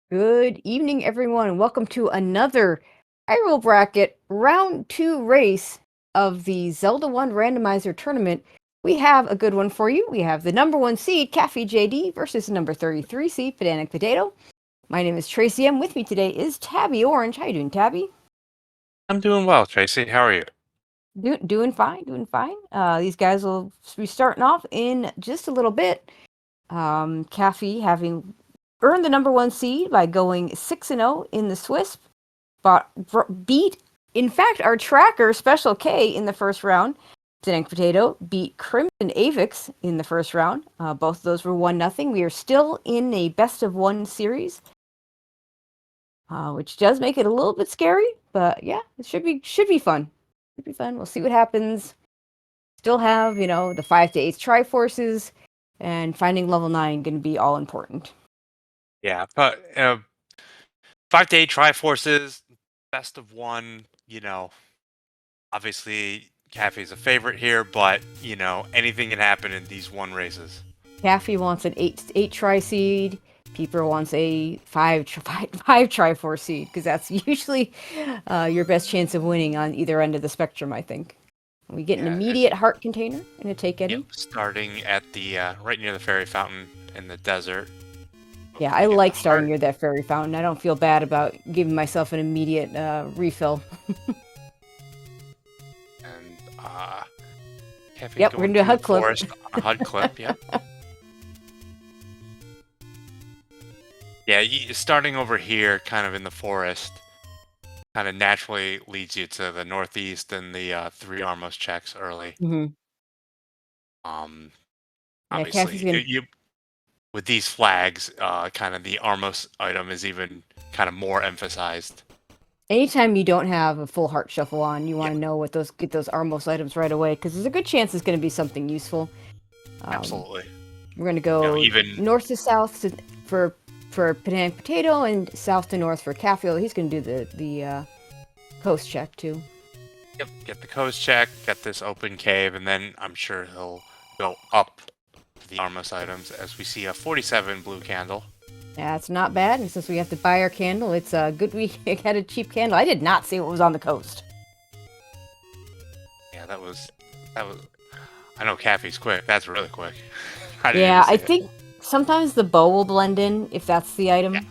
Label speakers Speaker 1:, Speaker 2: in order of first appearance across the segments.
Speaker 1: Good evening, everyone, and welcome to another Hyrule Bracket Round 2 race of the Zelda 1 Randomizer Tournament. We have a good one for you. We have the number 1 seed, CaffyJD, versus the number 33 seed, PedanticPotato. My name is Tracy M. With me today is Tabby Orange. How you doing, Tabby?
Speaker 2: I'm doing well, Tracy. How are you?
Speaker 1: Doing fine, doing fine. These guys will be starting off in just a little bit. Caffey having earned the number 1 seed by going 6-0 in the Swiss. Beat, in fact, our tracker, Special K, in the first round. PedanticPotato beat Crimson Avix in the first round. Both of those were 1-0. We are still in a best-of-1 series, which does make it a little bit scary, but yeah, it should be fun. Should be fun. We'll see what happens. Still have, the 5 to 8 Triforces, and finding level 9 going to be all important.
Speaker 2: Yeah, but 5 to 8 Triforces, best of one. Obviously, Caffey's a favorite here, but anything can happen in these one races.
Speaker 1: Caffey wants an 8 Tri seed. Peeper wants a 5 Triforce seed, because that's usually your best chance of winning on either end of the spectrum, I think. We get an immediate heart container and a Take Eddie.
Speaker 2: Yep, starting at the right near the fairy fountain in the desert.
Speaker 1: Yeah, I like starting near that fairy fountain. I don't feel bad about giving myself an immediate refill.
Speaker 2: And Caffey
Speaker 1: Yep, we're gonna do a HUD clip.
Speaker 2: A HUD clip, yep. Yeah, starting over here, kind of in the forest, kind of naturally leads you to the northeast and the 3 Armos checks early.
Speaker 1: Mm-hmm.
Speaker 2: Obviously, you with these flags, kind of the Armos item is even kind of more emphasized.
Speaker 1: Anytime you don't have a full heart shuffle on, you want to know get those Armos items right away, because there's a good chance it's going to be something useful.
Speaker 2: Absolutely.
Speaker 1: We're going to go north to south for PedanticPotato and south to north for Caffey. He's going to do the coast check too.
Speaker 2: Yep, get the coast check, get this open cave, and then I'm sure he'll go up to the Armos items as we see a 47 blue candle.
Speaker 1: That's not bad, and since we have to buy our candle, it's good we had a cheap candle. I did not see what was on the coast.
Speaker 2: Yeah, that was. I know Caffey's quick. That's really quick.
Speaker 1: I think sometimes the bow will blend in if that's the item. Yeah.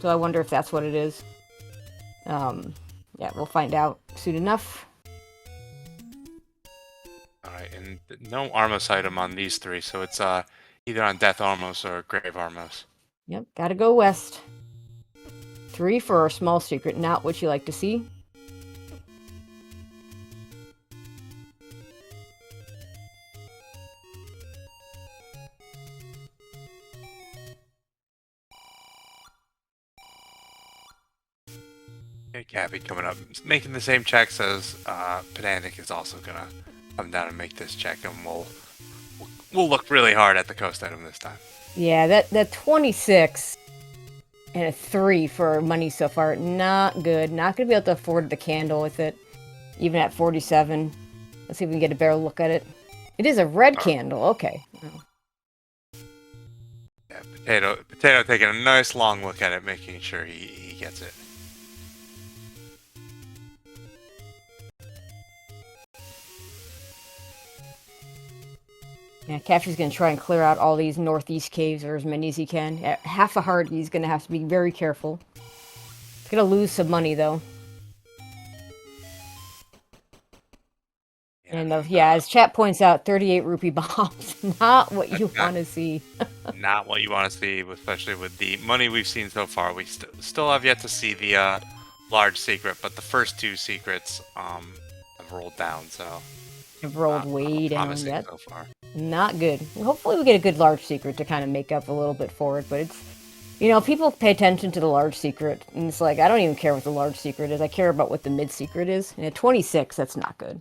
Speaker 1: So I wonder if that's what it is. Yeah, we'll find out soon enough.
Speaker 2: Alright, and no Armos item on these 3, so it's either on Death Armos or Grave Armos.
Speaker 1: Yep, gotta go west. 3 for our small secret, not what you like to see.
Speaker 2: Okay, Caffey coming up, making the same checks as Pedantic is also gonna come down and make this check, and we'll look really hard at the coast item this time.
Speaker 1: Yeah, that 26 and a 3 for money so far, not good. Not gonna be able to afford the candle with it, even at 47. Let's see if we can get a better look at it. It is a red candle, okay.
Speaker 2: Yeah, Potato taking a nice long look at it, making sure he gets it.
Speaker 1: Yeah, Caffey's going to try and clear out all these northeast caves, or as many as he can. At half a heart, he's going to have to be very careful. He's going to lose some money, though. Yeah. And as chat points out, 38 rupee bombs. Not what you want to see.
Speaker 2: Not what you want to see, especially with the money we've seen so far. We still have yet to see the large secret, but the first 2 secrets have rolled down, so...
Speaker 1: Have rolled way down.
Speaker 2: Yet. So far.
Speaker 1: Not good. Hopefully we get a good large secret to kind of make up a little bit for it, but it's... people pay attention to the large secret, and it's like, I don't even care what the large secret is. I care about what the mid secret is. And at 26, that's not good.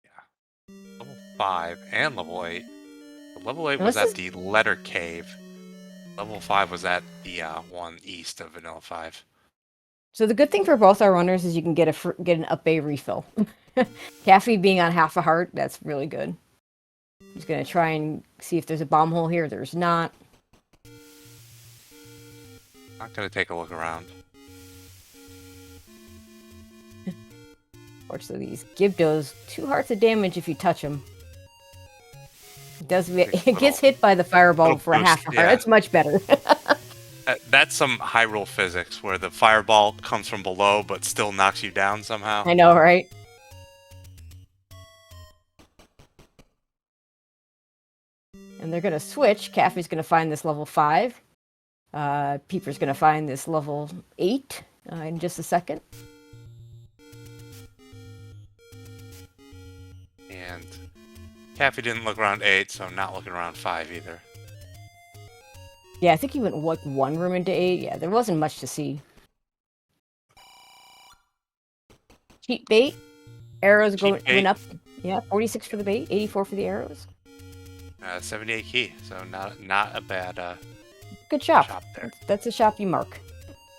Speaker 2: Yeah. Level 5 and level 8. Level 8 was at the letter cave. Level 5 was at the one east of Vanilla 5.
Speaker 1: So the good thing for both our runners is you can get an up A refill. Caffey being on half a heart, that's really good. He's going to try and see if there's a bomb hole here. There's not.
Speaker 2: Not gonna take a look around.
Speaker 1: Fortunately, these Gibdos 2 hearts of damage if you touch them. It gets hit by the fireball for a half a heart.
Speaker 2: Yeah.
Speaker 1: It's much better.
Speaker 2: That's some Hyrule physics where the fireball comes from below but still knocks you down somehow.
Speaker 1: I know, right? And they're gonna switch. Caffy's gonna find this level 5. Peeper's gonna find this level 8 in just a second.
Speaker 2: And Caffy didn't look around 8, so I'm not looking around 5 either.
Speaker 1: Yeah, I think he went like 1 room into 8. Yeah, there wasn't much to see. Cheap bait. Arrows went up. Yeah, 46 for the bait, 84 for the arrows.
Speaker 2: 78 key, so not a bad
Speaker 1: good shop.
Speaker 2: There.
Speaker 1: That's a shop you mark.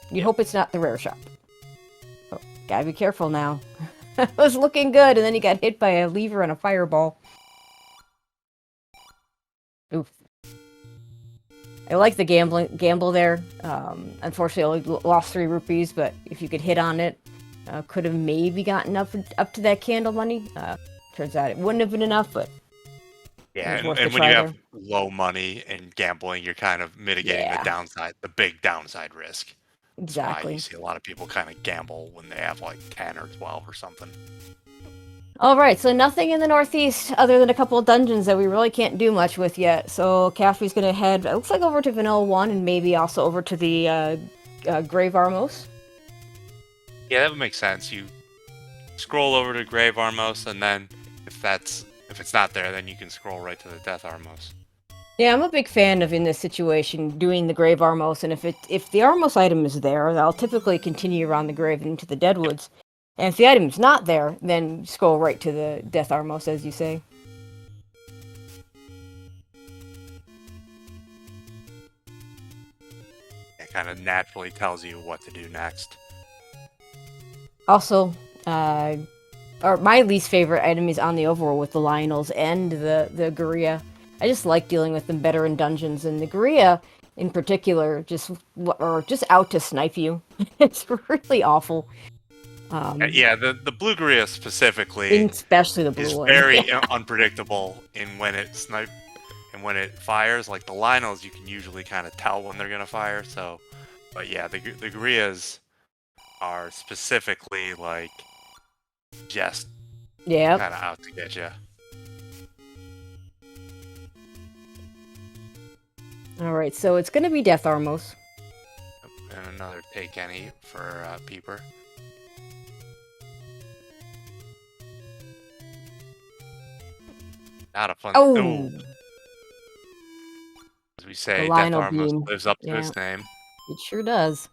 Speaker 1: You'd hope it's not the rare shop. Oh, gotta be careful now. It was looking good, and then he got hit by a lever and a fireball. Oof. I like the gamble there. Unfortunately, I only lost 3 rupees, but if you could hit on it, could have maybe gotten up to that candle money. Turns out it wouldn't have been enough, but
Speaker 2: yeah, and when you have low money and gambling, you're kind of mitigating the downside, the big downside risk.
Speaker 1: Exactly.
Speaker 2: That's why you see a lot of people kind of gamble when they have like 10 or 12 or something.
Speaker 1: All right, so nothing in the northeast other than a couple of dungeons that we really can't do much with yet. So Caffy's going to head, it looks like, over to Vanilla 1 and maybe also over to the Grave Armos.
Speaker 2: Yeah, that would make sense. You scroll over to Grave Armos, and then if it's not there, then you can scroll right to the Death Armos.
Speaker 1: Yeah, I'm a big fan of, in this situation, doing the Grave Armos, and if the Armos item is there, I'll typically continue around the grave and into the Deadwoods. And if the item's not there, then scroll right to the Death Armos, as you say.
Speaker 2: It kind of naturally tells you what to do next.
Speaker 1: Also, my least favorite enemies on the overworld with the Lionels and the Guria. I just like dealing with them better in dungeons, and the Guria, in particular, just out to snipe you. It's really awful.
Speaker 2: Yeah, the blue Guria specifically,
Speaker 1: especially the blue
Speaker 2: is
Speaker 1: one,
Speaker 2: very unpredictable in when it snipes and when it fires. Like the Lionels, you can usually kind of tell when they're gonna fire. So, but yeah, the Gurias are specifically like just kind of out to get you.
Speaker 1: All right, so it's gonna be Death Armos.
Speaker 2: And another take any for Peeper. Not a fun.
Speaker 1: Oh.
Speaker 2: As we say, Death Armos lives up to its name.
Speaker 1: It sure does.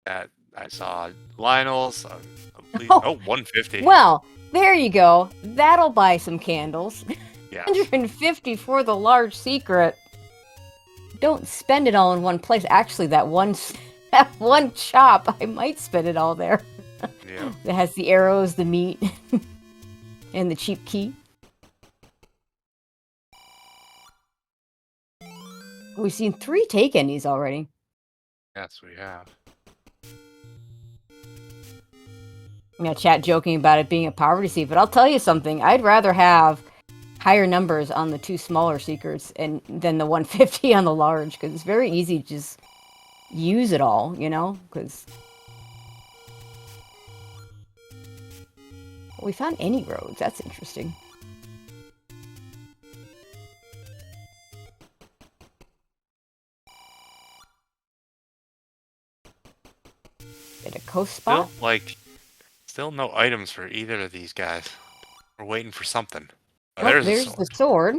Speaker 2: That I saw Lionel's. 150.
Speaker 1: Well, there you go. That'll buy some candles.
Speaker 2: Yeah.
Speaker 1: 150 for the large secret. Don't spend it all in one place. Actually, that one shop, I might spend it all there.
Speaker 2: Yeah.
Speaker 1: It has the arrows, the meat, and the cheap key. We've seen 3 take ennies already.
Speaker 2: Yes, we have.
Speaker 1: Chat joking about it being a poverty seed, but I'll tell you something. I'd rather have higher numbers on the 2 smaller secrets than the 150 on the large, because it's very easy to just use it all, because we found any roads. That's interesting. At a coast spot?
Speaker 2: Still no items for either of these guys. We're waiting for something.
Speaker 1: There's the sword.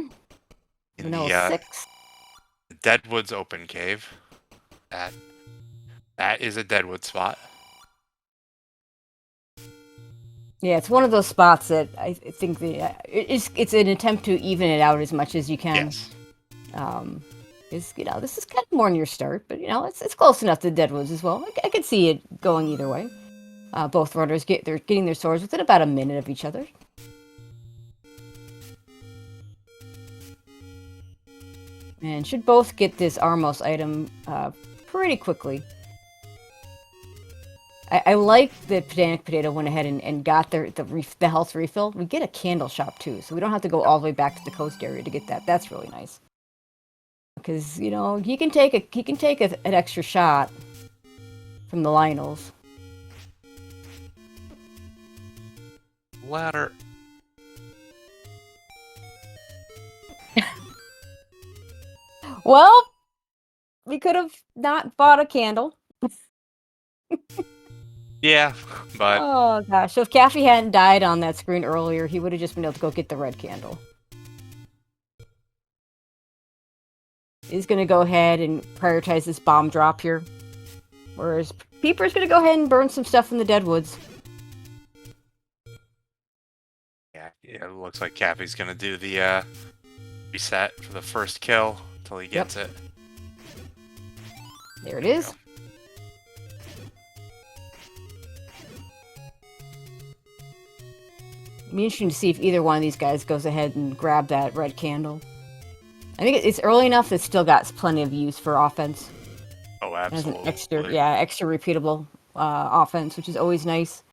Speaker 2: In the Deadwoods open cave. That is a Deadwood spot.
Speaker 1: Yeah, it's one of those spots that I think it's an attempt to even it out as much as you can.
Speaker 2: Yes.
Speaker 1: This is kind of more near start, but it's close enough to Deadwoods as well. I could see it going either way. Both runners they're getting their swords within about a minute of each other. And should both get this Armos item pretty quickly. I like that Pedantic Potato went ahead and got the health refill. We get a candle shop too, so we don't have to go all the way back to the coast area to get that. That's really nice. Because you know he can take an extra shot from the Lionels.
Speaker 2: Ladder.
Speaker 1: Well, we could have not bought a candle.
Speaker 2: Yeah, but
Speaker 1: Oh gosh, so if Caffy hadn't died on that screen earlier, he would have just been able to go get the red candle. He's gonna go ahead and prioritize this bomb drop here. Whereas Peeper's gonna go ahead and burn some stuff in the Deadwoods.
Speaker 2: yeah, it looks like Cappy's gonna do the reset for the first kill until he gets it.
Speaker 1: There it is. It'll be interesting to see if either one of these guys goes ahead and grab that red candle. I think it's early enough that still got plenty of use for offense.
Speaker 2: Oh,
Speaker 1: As
Speaker 2: absolutely.
Speaker 1: an extra repeatable offense, which is always nice.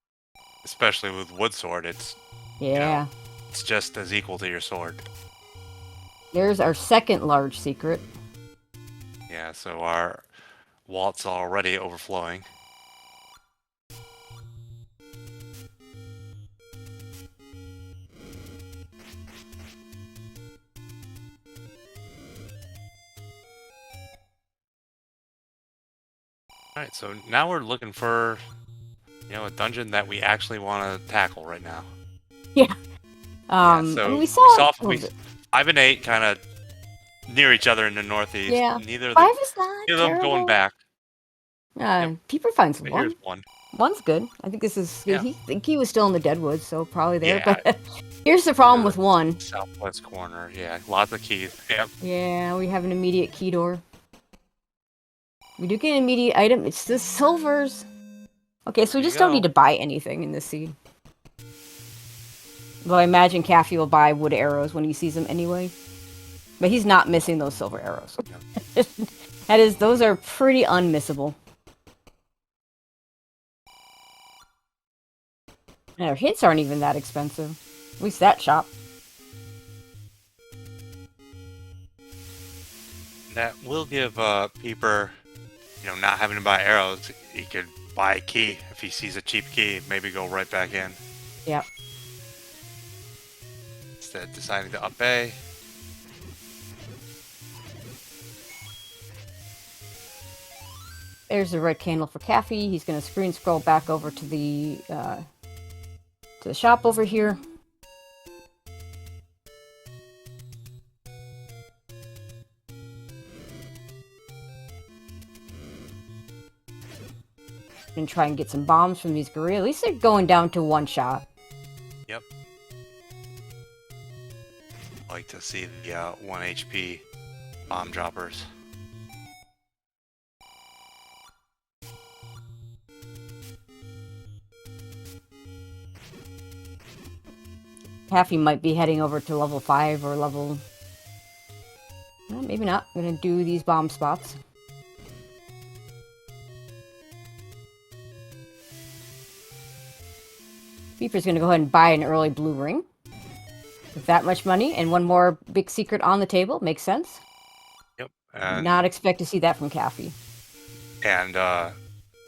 Speaker 2: Especially with wood sword, it's it's just as equal to your sword.
Speaker 1: There's our second large secret.
Speaker 2: Yeah, so our walt's already overflowing. Alright, so now we're looking for, a dungeon that we actually want to tackle right now.
Speaker 1: Yeah.
Speaker 2: So
Speaker 1: we saw
Speaker 2: 5 and 8 kind of near each other in the northeast.
Speaker 1: Yeah.
Speaker 2: Neither of
Speaker 1: 5 is not
Speaker 2: them
Speaker 1: terrible.
Speaker 2: going back.
Speaker 1: Peeper finds
Speaker 2: But
Speaker 1: one.
Speaker 2: here's one.
Speaker 1: One's good. I think this is.
Speaker 2: Yeah.
Speaker 1: I think he was still in the Deadwoods, so probably there.
Speaker 2: Yeah.
Speaker 1: But here's the problem with one.
Speaker 2: Southwest corner. Yeah, lots of keys. Yep.
Speaker 1: Yeah, we have an immediate key door. We do get an immediate item. It's the silvers. Okay, so we just don't need to buy anything in this seed. Though I imagine Caffy will buy wood arrows when he sees them anyway. But he's not missing those silver arrows. Those are pretty unmissable. And our hits aren't even that expensive. At least that shop.
Speaker 2: That will give Peeper, not having to buy arrows. He could buy a key if he sees a cheap key. Maybe go right back in.
Speaker 1: Yep.
Speaker 2: Instead, deciding to up A.
Speaker 1: There's the red candle for Caffy. He's going to screen scroll back over to the shop over here. And try and get some bombs from these gorillas. At least they're going down to one shot.
Speaker 2: Yep. Like to see the 1 HP bomb droppers.
Speaker 1: Caffy might be heading over to level 5 or level... Well, maybe not. I'm going to do these bomb spots. Beeper's going to go ahead and buy an early blue ring. With that much money and one more big secret on the table. Makes sense.
Speaker 2: Yep.
Speaker 1: Not expect to see that from Caffy.
Speaker 2: And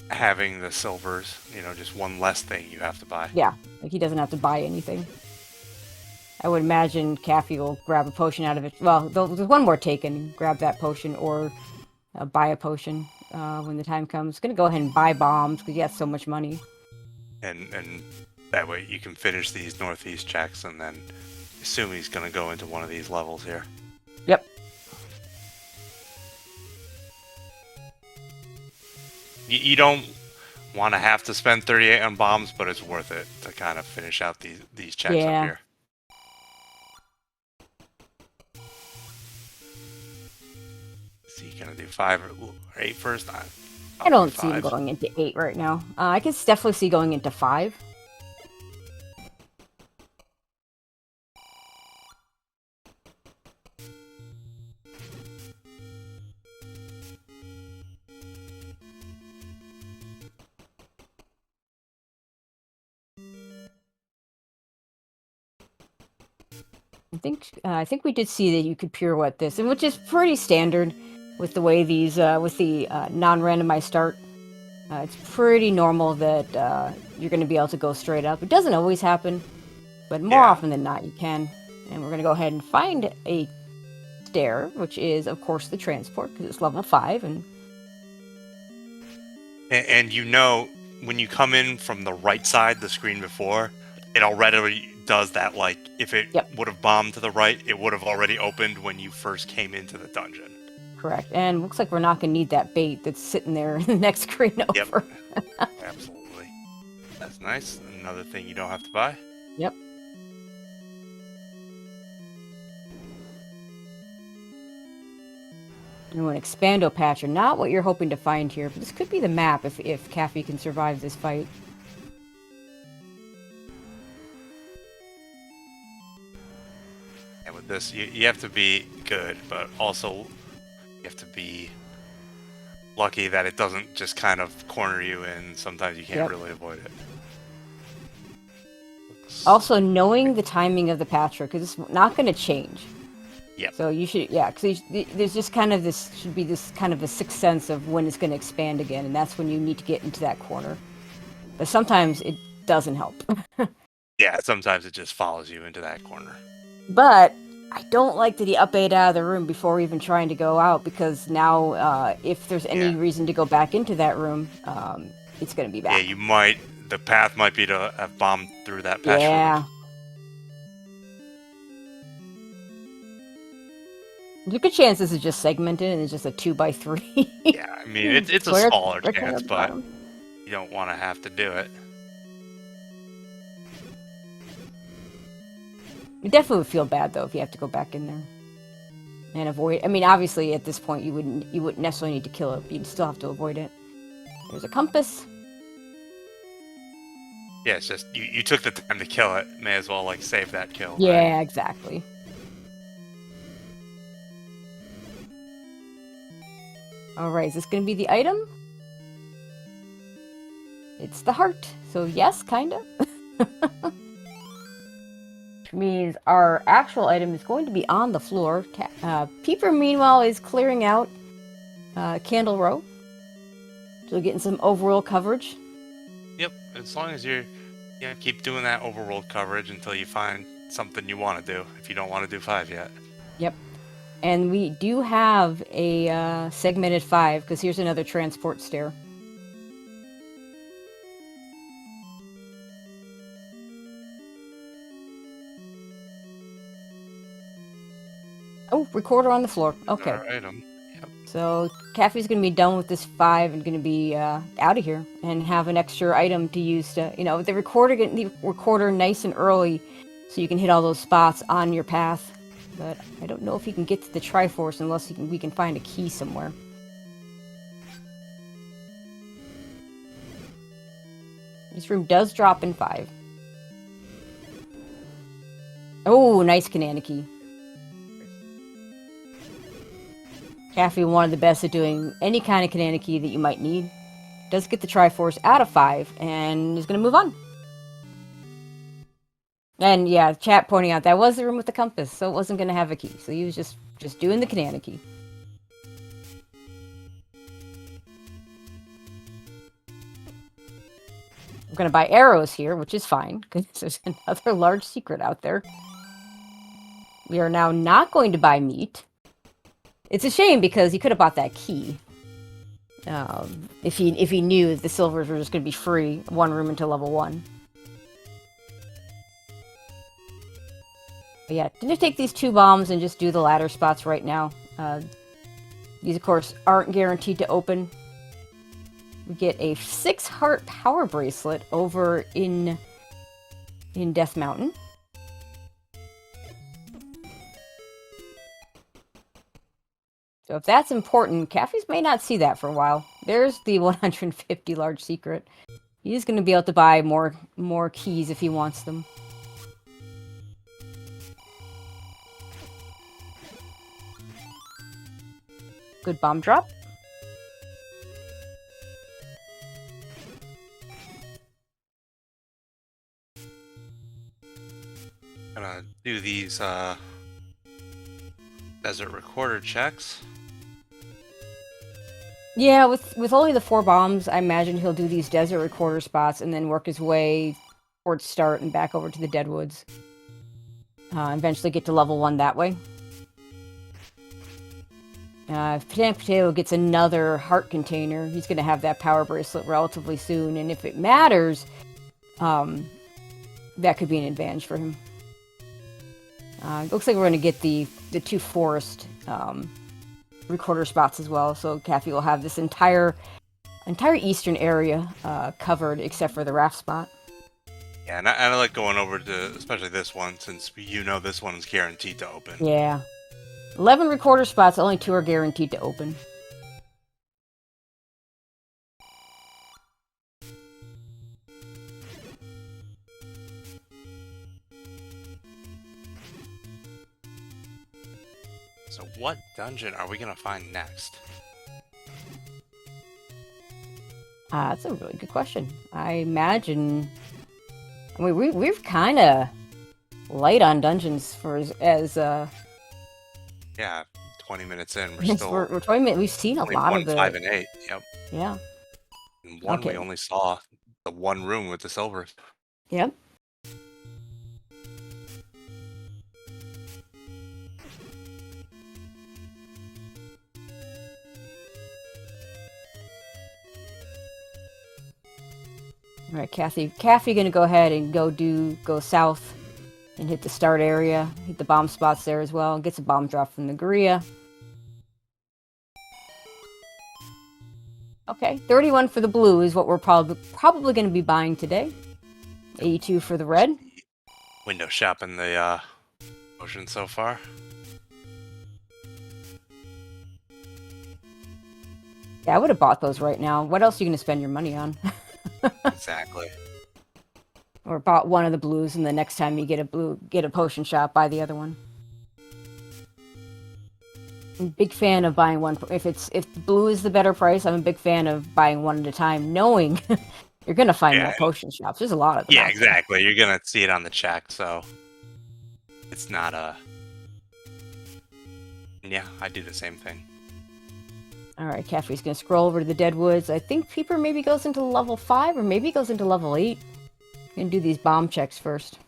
Speaker 2: having the silvers, just one less thing you have to buy.
Speaker 1: Yeah, like he doesn't have to buy anything. I would imagine Caffy will grab a potion out of it. Well, there's one more taken. Grab that potion or buy a potion when the time comes. Gonna go ahead and buy bombs because he has so much money.
Speaker 2: And that way you can finish these northeast checks and then assume he's gonna go into one of these levels here.
Speaker 1: Yep.
Speaker 2: You don't want to have to spend 38 on bombs, but it's worth it to kind of finish out these checks up here. Is he gonna do 5 or 8 first?
Speaker 1: I don't see him going into 8 right now. I can definitely see going into 5. I think we did see that you could pirouette this, and which is pretty standard with the way these with the non-randomized start. It's pretty normal that you're going to be able to go straight up. It doesn't always happen, but more
Speaker 2: Yeah.
Speaker 1: often than not, you can. And we're going to go ahead and find a stair, which is, of course, the transport, because it's level 5.
Speaker 2: And you know, when you come in from the right side, the screen before, it already does that. Like, if it
Speaker 1: Yep.
Speaker 2: would have bombed to the right, it would have already opened when you first came into the dungeon.
Speaker 1: Correct. And looks like we're not going to need that bait that's sitting there in the next screen
Speaker 2: Yep.
Speaker 1: over.
Speaker 2: Absolutely. That's nice. Another thing you don't have to buy.
Speaker 1: Yep. And an expando patcher, not what you're hoping to find here, but this could be the map if Caffy can survive this fight.
Speaker 2: And with this, you have to be good, but also you have to be lucky that it doesn't just kind of corner you, and sometimes you can't really avoid it.
Speaker 1: Also, knowing the timing of the patcher, because it's not going to change.
Speaker 2: Yep.
Speaker 1: So you should, yeah, because there's just kind of this, should be this kind of a sixth sense of when it's going to expand again, and that's when you need to get into that corner. But sometimes it doesn't help.
Speaker 2: Yeah, sometimes it just follows you into that corner.
Speaker 1: But I don't like that he up-8'd out of the room before even trying to go out, because now if there's any reason to go back into that room, it's going to be back.
Speaker 2: Yeah, you might, the path might be to have bombed through that patch.
Speaker 1: Yeah. There's a good chance this is just segmented and it's just a 2x3.
Speaker 2: Yeah, I mean, it's a smaller chance, but you don't want to have to do it.
Speaker 1: You definitely would feel bad though if you have to go back in there and avoid. I mean, obviously at this point you wouldn't necessarily need to kill it, but you'd still have to avoid it. There's a compass.
Speaker 2: Yeah, it's just you took the time to kill it. May as well like save that kill.
Speaker 1: Yeah,
Speaker 2: right?
Speaker 1: exactly. All right, is this going to be the item? It's the heart. So yes, kind of. Which means our actual item is going to be on the floor. Peeper, meanwhile, is clearing out Candle Row. So getting some overworld coverage.
Speaker 2: Yep, as long as you keep doing that overworld coverage until you find something you want to do, if you don't want to do 5 yet.
Speaker 1: Yep. And we do have a segmented 5, because here's another transport stair. Oh, recorder on the floor. Okay.
Speaker 2: Our item. Yep.
Speaker 1: So Caffy's going to be done with this 5 and going to be out of here and have an extra item to use to, the recorder, get the recorder nice and early so you can hit all those spots on your path. But I don't know if he can get to the Triforce unless we can find a key somewhere. This room does drop in 5. Oh, nice Kananiki. Caffy, one of the best at doing any kind of Kananiki that you might need. Does get the Triforce out of 5 and is going to move on. And yeah, chat pointing out that was the room with the compass, so it wasn't going to have a key. So he was just doing the Kananiki. We're going to buy arrows here, which is fine, because there's another large secret out there. We are now not going to buy meat. It's a shame, because he could have bought that key. If he knew that the silvers were just going to be free, one room until level 1. But yeah, I'm going to take these 2 bombs and just do the ladder spots right now. These, of course, aren't guaranteed to open. We get a 6-heart power bracelet over in Death Mountain. So if that's important, Caffy's may not see that for a while. There's the 150 large secret. He's going to be able to buy more keys if he wants them. Good bomb drop.
Speaker 2: Gonna do these desert recorder checks.
Speaker 1: Yeah, with only the 4 bombs, I imagine he'll do these desert recorder spots and then work his way towards start and back over to the Deadwoods. Eventually get to level 1 that way. If PedanticPotato gets another heart container, he's going to have that power bracelet relatively soon, and if it matters, that could be an advantage for him. Looks like we're going to get the 2 forest recorder spots as well, so Caffy will have this entire eastern area covered except for the raft spot.
Speaker 2: Yeah, and I like going over to especially this one, since this one's guaranteed to open.
Speaker 1: Yeah. 11 recorder spots, only 2 are guaranteed to open.
Speaker 2: So what dungeon are we gonna find next?
Speaker 1: That's a really good question. I imagine... I mean, we're kind of light on dungeons for as
Speaker 2: Yeah, 20 minutes in,
Speaker 1: we're 20 minutes. We've seen a lot
Speaker 2: 1,
Speaker 1: of the
Speaker 2: 5, and 8. Yep.
Speaker 1: Yeah.
Speaker 2: And 1 we only saw the 1 room with the silver.
Speaker 1: Yep. All right, Caffy gonna go ahead and go south and hit the start area, hit the bomb spots there as well. Gets a bomb drop from the Guerrilla. Okay, 31 for the blue is what we're probably going to be buying today. 82 for the red.
Speaker 2: Window shopping the ocean so far.
Speaker 1: Yeah, I would have bought those right now. What else are you going to spend your money on?
Speaker 2: Exactly.
Speaker 1: Or bought one of the blues, and the next time you get a potion shop, buy the other one. I'm a big fan of buying one. If blue is the better price, I'm a big fan of buying one at a time, knowing you're gonna find more potion shops. There's a lot of them.
Speaker 2: Yeah, exactly. You're gonna see it on the check, so it's not a. Yeah, I do the same thing.
Speaker 1: All right, Caffrey's gonna scroll over to the Deadwoods. I think Peeper maybe goes into level 5, or maybe goes into level 8. Gonna do these bomb checks first.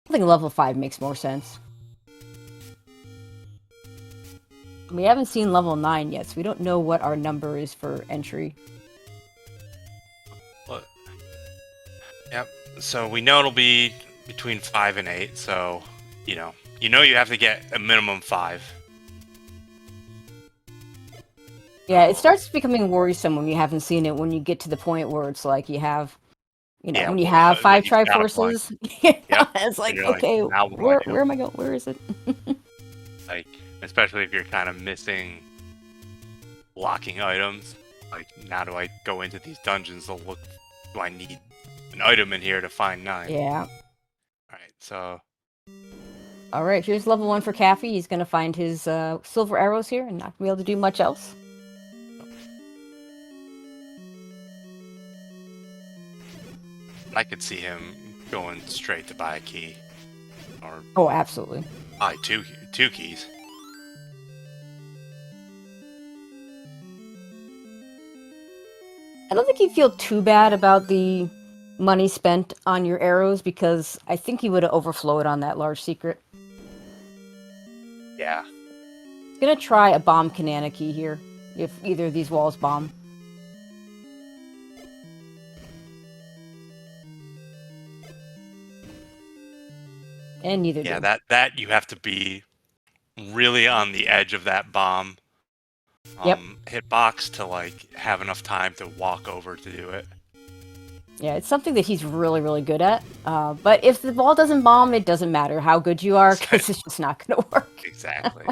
Speaker 1: I think level 5 makes more sense. We haven't seen level 9 yet, so we don't know what our number is for entry.
Speaker 2: What? Yep. So we know it'll be between 5 and 8. So you have to get a minimum 5.
Speaker 1: Yeah, it starts becoming worrisome when you haven't seen it. When you get to the point where it's like you have, when you have 5 Triforces, it's like, okay,
Speaker 2: like,
Speaker 1: where am I going? Where is it?
Speaker 2: Like, especially if you're kind of missing locking items. Like, now do I go into these dungeons to look? Do I need an item in here to find 9?
Speaker 1: Yeah.
Speaker 2: Alright, so.
Speaker 1: Alright, here's level 1 for Caffy. He's going to find his silver arrows here and not be able to do much else.
Speaker 2: I could see him going straight to buy a key. Or
Speaker 1: oh, absolutely.
Speaker 2: Buy two keys.
Speaker 1: I don't think he'd feel too bad about the money spent on your arrows, because I think he would have overflowed on that large secret.
Speaker 2: Yeah.
Speaker 1: He's gonna try a bomb Canana key here, if either of these walls bomb. And neither do.
Speaker 2: Yeah, that you have to be really on the edge of that bomb hitbox to like have enough time to walk over to do it.
Speaker 1: Yeah, it's something that he's really, really good at. But if the ball doesn't bomb, it doesn't matter how good you are, because it's just not going to work.
Speaker 2: Exactly.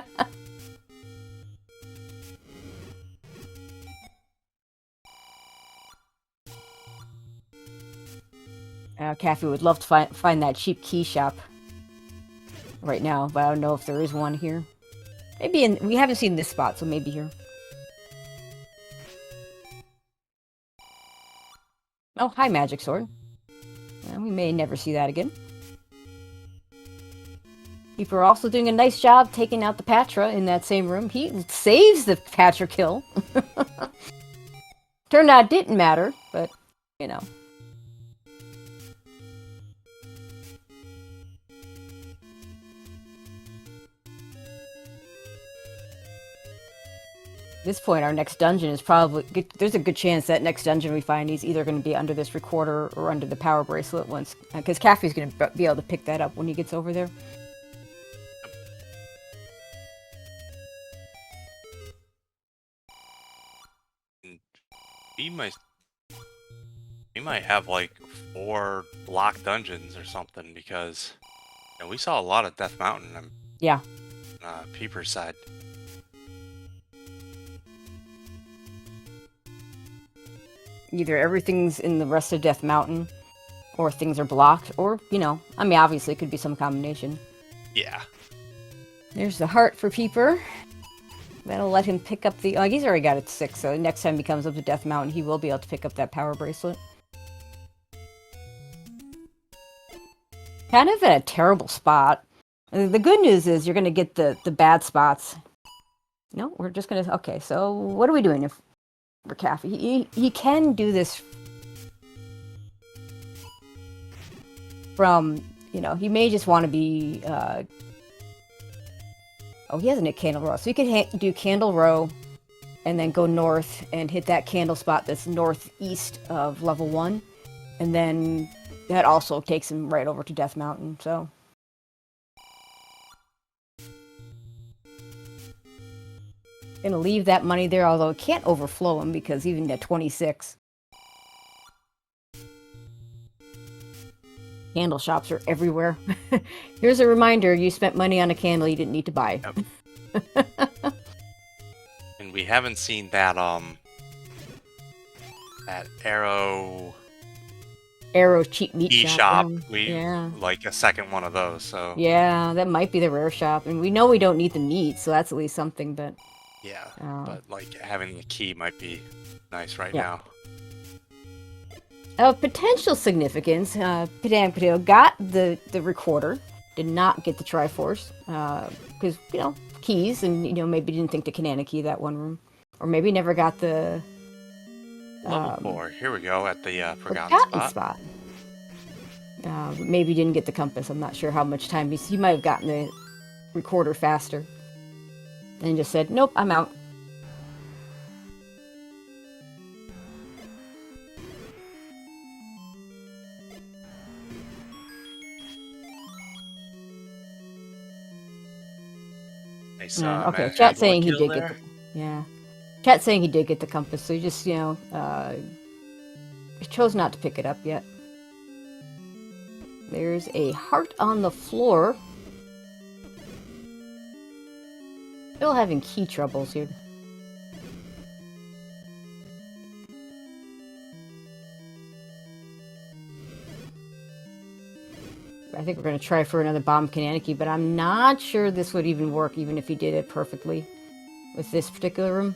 Speaker 1: Caffy would love to find that cheap key shop right now, but I don't know if there is one here. Maybe we haven't seen this spot, so maybe here. Oh, hi, Magic Sword. And we may never see that again. People are also doing a nice job taking out the Patra in that same room. He saves the Patra kill. Turned out it didn't matter, but, you know. At this point, our next dungeon is probably... There's a good chance that next dungeon we find is either going to be under this recorder or under the power bracelet once... Because Caffy's going to be able to pick that up when he gets over there.
Speaker 2: He might have like 4 locked dungeons or something, because we saw a lot of Death Mountain.
Speaker 1: Yeah.
Speaker 2: Peeper's side.
Speaker 1: Either everything's in the rest of Death Mountain, or things are blocked, or, you know, I mean, obviously it could be some combination.
Speaker 2: Yeah.
Speaker 1: There's the heart for Peeper. That'll let him pick up the... Oh, he's already got it 6, so next time he comes up to Death Mountain, he will be able to pick up that power bracelet. Kind of at a terrible spot. The good news is you're going to get the bad spots. No, we're just going to... Okay, so what are we doing for Caffy? He can do this from... You know, he may just want to be... Oh, he hasn't hit Candle Row. So he could do Candle Row and then go north and hit that candle spot that's northeast of level 1. And then that also takes him right over to Death Mountain, so... Gonna leave that money there, although it can't overflow him because even at 26... Candle shops are everywhere. Here's a reminder, you spent money on a candle you didn't need to buy.
Speaker 2: Yep. And we haven't seen that arrow cheap meat shop. Yeah. Like a second one of those, so...
Speaker 1: Yeah, that might be the rare shop. And we know we don't need the meat, so that's at least something, but...
Speaker 2: Yeah, but like having a key might be nice right now.
Speaker 1: Of potential significance, PedanticPotato got the recorder, did not get the Triforce, because, you know, keys, and, you know, maybe didn't think to Canana key that one room. Or maybe never got the...
Speaker 2: Level 4, here we go, at the forgotten spot.
Speaker 1: Maybe didn't get the compass, I'm not sure how much time he might have gotten the recorder faster. And just said, nope, I'm out.
Speaker 2: Nice,
Speaker 1: okay, chat saying he did get the... Yeah. Chat saying he did get the compass, so he just, you know, he chose not to pick it up yet. There's a heart on the floor. Still having key troubles here. I think we're going to try for another bomb Canana, but I'm not sure this would even work, even if he did it perfectly with this particular room.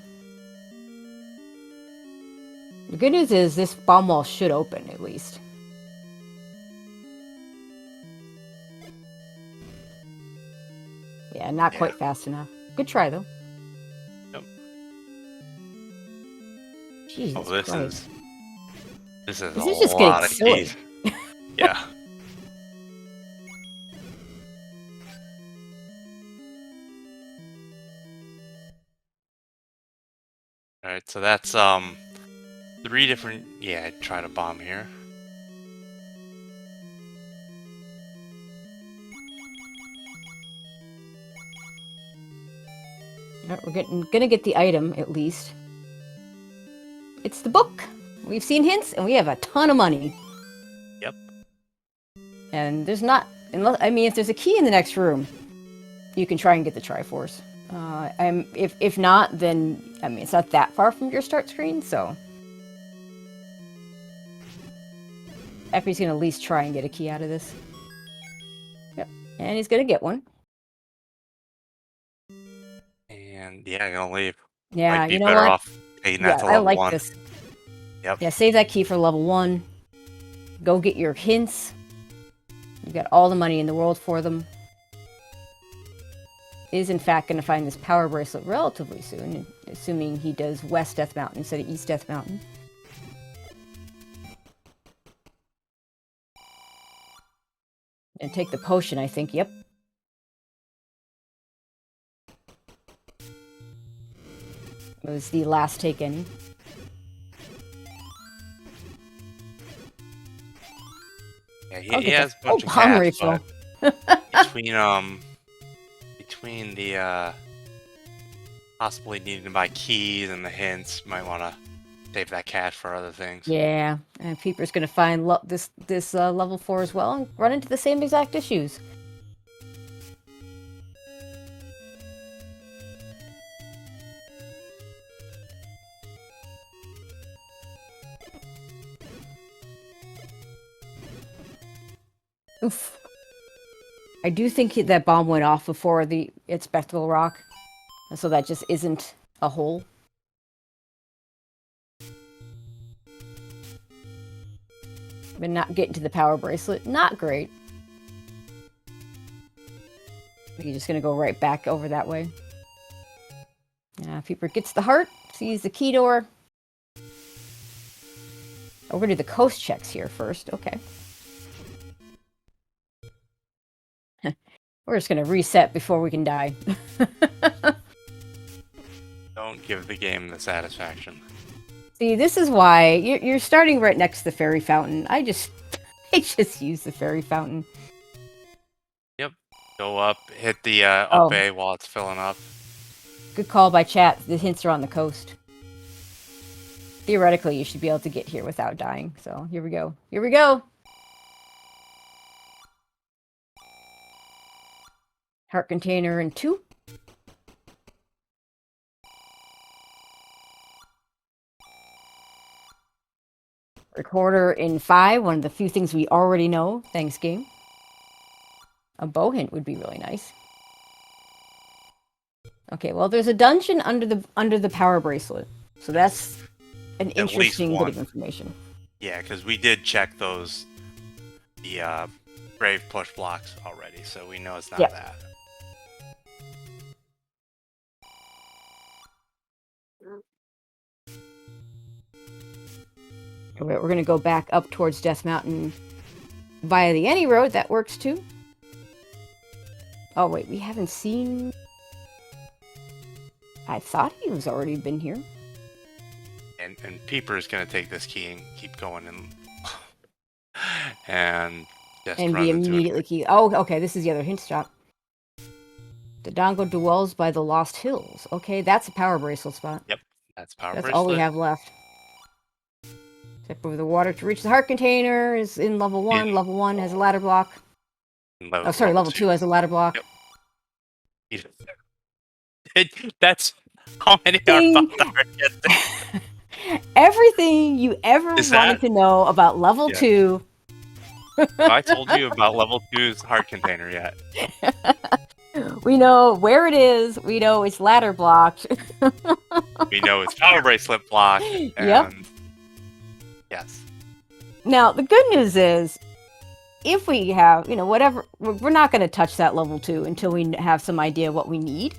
Speaker 1: The good news is this bomb wall should open, at least. Yeah, not quite fast enough. Good try, though.
Speaker 2: Yep.
Speaker 1: Jesus
Speaker 2: this
Speaker 1: Christ.
Speaker 2: is a
Speaker 1: just
Speaker 2: lot of
Speaker 1: silly.
Speaker 2: keys. Yeah. Alright, so that's 3 different... Yeah, I'd try to bomb here.
Speaker 1: We're gonna get the item, at least. It's the book! We've seen hints, and we have a ton of money.
Speaker 2: Yep.
Speaker 1: And there's not... Unless, I mean, if there's a key in the next room, you can try and get the Triforce. If not, then... I mean, it's not that far from your start screen, so... Effie's gonna at least try and get a key out of this. Yep. And he's gonna get one.
Speaker 2: And yeah, I'm gonna leave.
Speaker 1: Yeah,
Speaker 2: Might be
Speaker 1: you know
Speaker 2: better
Speaker 1: what?
Speaker 2: off taking that to
Speaker 1: I
Speaker 2: level
Speaker 1: like
Speaker 2: 1.
Speaker 1: this.
Speaker 2: Yep.
Speaker 1: Yeah, save that key for level 1. Go get your hints. You've got all the money in the world for them. Is in fact going to find this power bracelet relatively soon, assuming he does West Death Mountain instead of East Death Mountain. And take the potion, I think. Yep. It was the last take any.
Speaker 2: Yeah, he has a bunch of
Speaker 1: bomb
Speaker 2: cash,
Speaker 1: Rachel.
Speaker 2: but between the possibly needing to buy keys and the hints, might want to save that cash for other things.
Speaker 1: Yeah, and Peeper's going to find this level 4 as well and run into the same exact issues. Oof. I do think that bomb went off before its spectacle rock, so that just isn't a hole. But not getting to the power bracelet, not great. You're just gonna go right back over that way. Peeper gets the heart, sees the key door. Oh, we're gonna do the coast checks here first, okay. We're just gonna reset before we can die.
Speaker 2: Don't give the game the satisfaction.
Speaker 1: See, this is why you're starting right next to the fairy fountain. I just use the fairy fountain.
Speaker 2: Yep. Go up, hit the up A while it's filling up.
Speaker 1: Good call by chat. The hints are on the coast. Theoretically, you should be able to get here without dying. So here we go. Here we go. Heart container in 2. Recorder in 5. One of the few things we already know. Thanks, game. A bow hint would be really nice. Okay, well, there's a dungeon under the power bracelet, so that's an interesting bit of information.
Speaker 2: Yeah, because we did check the grave push blocks already, so we know it's not that.
Speaker 1: We're going to go back up towards Death Mountain via the Any Road. That works too. Oh, wait, we haven't seen... I thought he was already been here.
Speaker 2: And Peeper's going to take this key and keep going and just
Speaker 1: be immediately key. Oh, okay, this is the other hint stop. The Dongo dwells by the Lost Hills. Okay, that's a power bracelet spot.
Speaker 2: Yep, that's power bracelet.
Speaker 1: That's all we have left. Step over the water to reach the heart container. Is in level 1. Level 1 has a ladder block. Level 2 has a ladder block.
Speaker 2: Yep. That's how many are
Speaker 1: everything you ever wanted to know about level 2.
Speaker 2: I told you about level 2's heart container yet.
Speaker 1: We know where it is. We know it's ladder blocked.
Speaker 2: We know it's power bracelet blocked.
Speaker 1: Yep.
Speaker 2: Yes.
Speaker 1: Now, the good news is, if we have, whatever, we're not going to touch that level 2 until we have some idea what we need.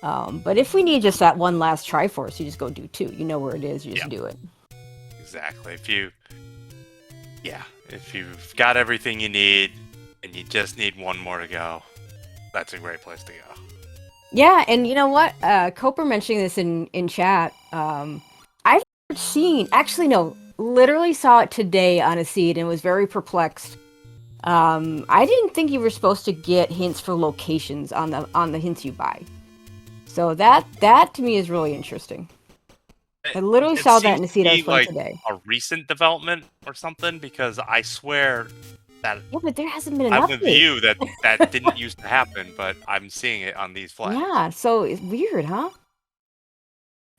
Speaker 1: But if we need just that one last Triforce, you just go do 2. You know where it is, you just do it.
Speaker 2: Exactly. If you've got everything you need, and you just need one more to go, that's a great place to go.
Speaker 1: Yeah, and you know what? Coper mentioning this in chat. I've seen, actually no, literally saw it today on a seed and was very perplexed. I didn't think you were supposed to get hints for locations on the hints you buy. So that to me is really interesting. I literally saw that in the seed I was playing today.
Speaker 2: A recent development or something, because I swear that
Speaker 1: but there hasn't been an update.
Speaker 2: I have a view that didn't used to happen, but I'm seeing it on these flags.
Speaker 1: Yeah, so it's weird, huh?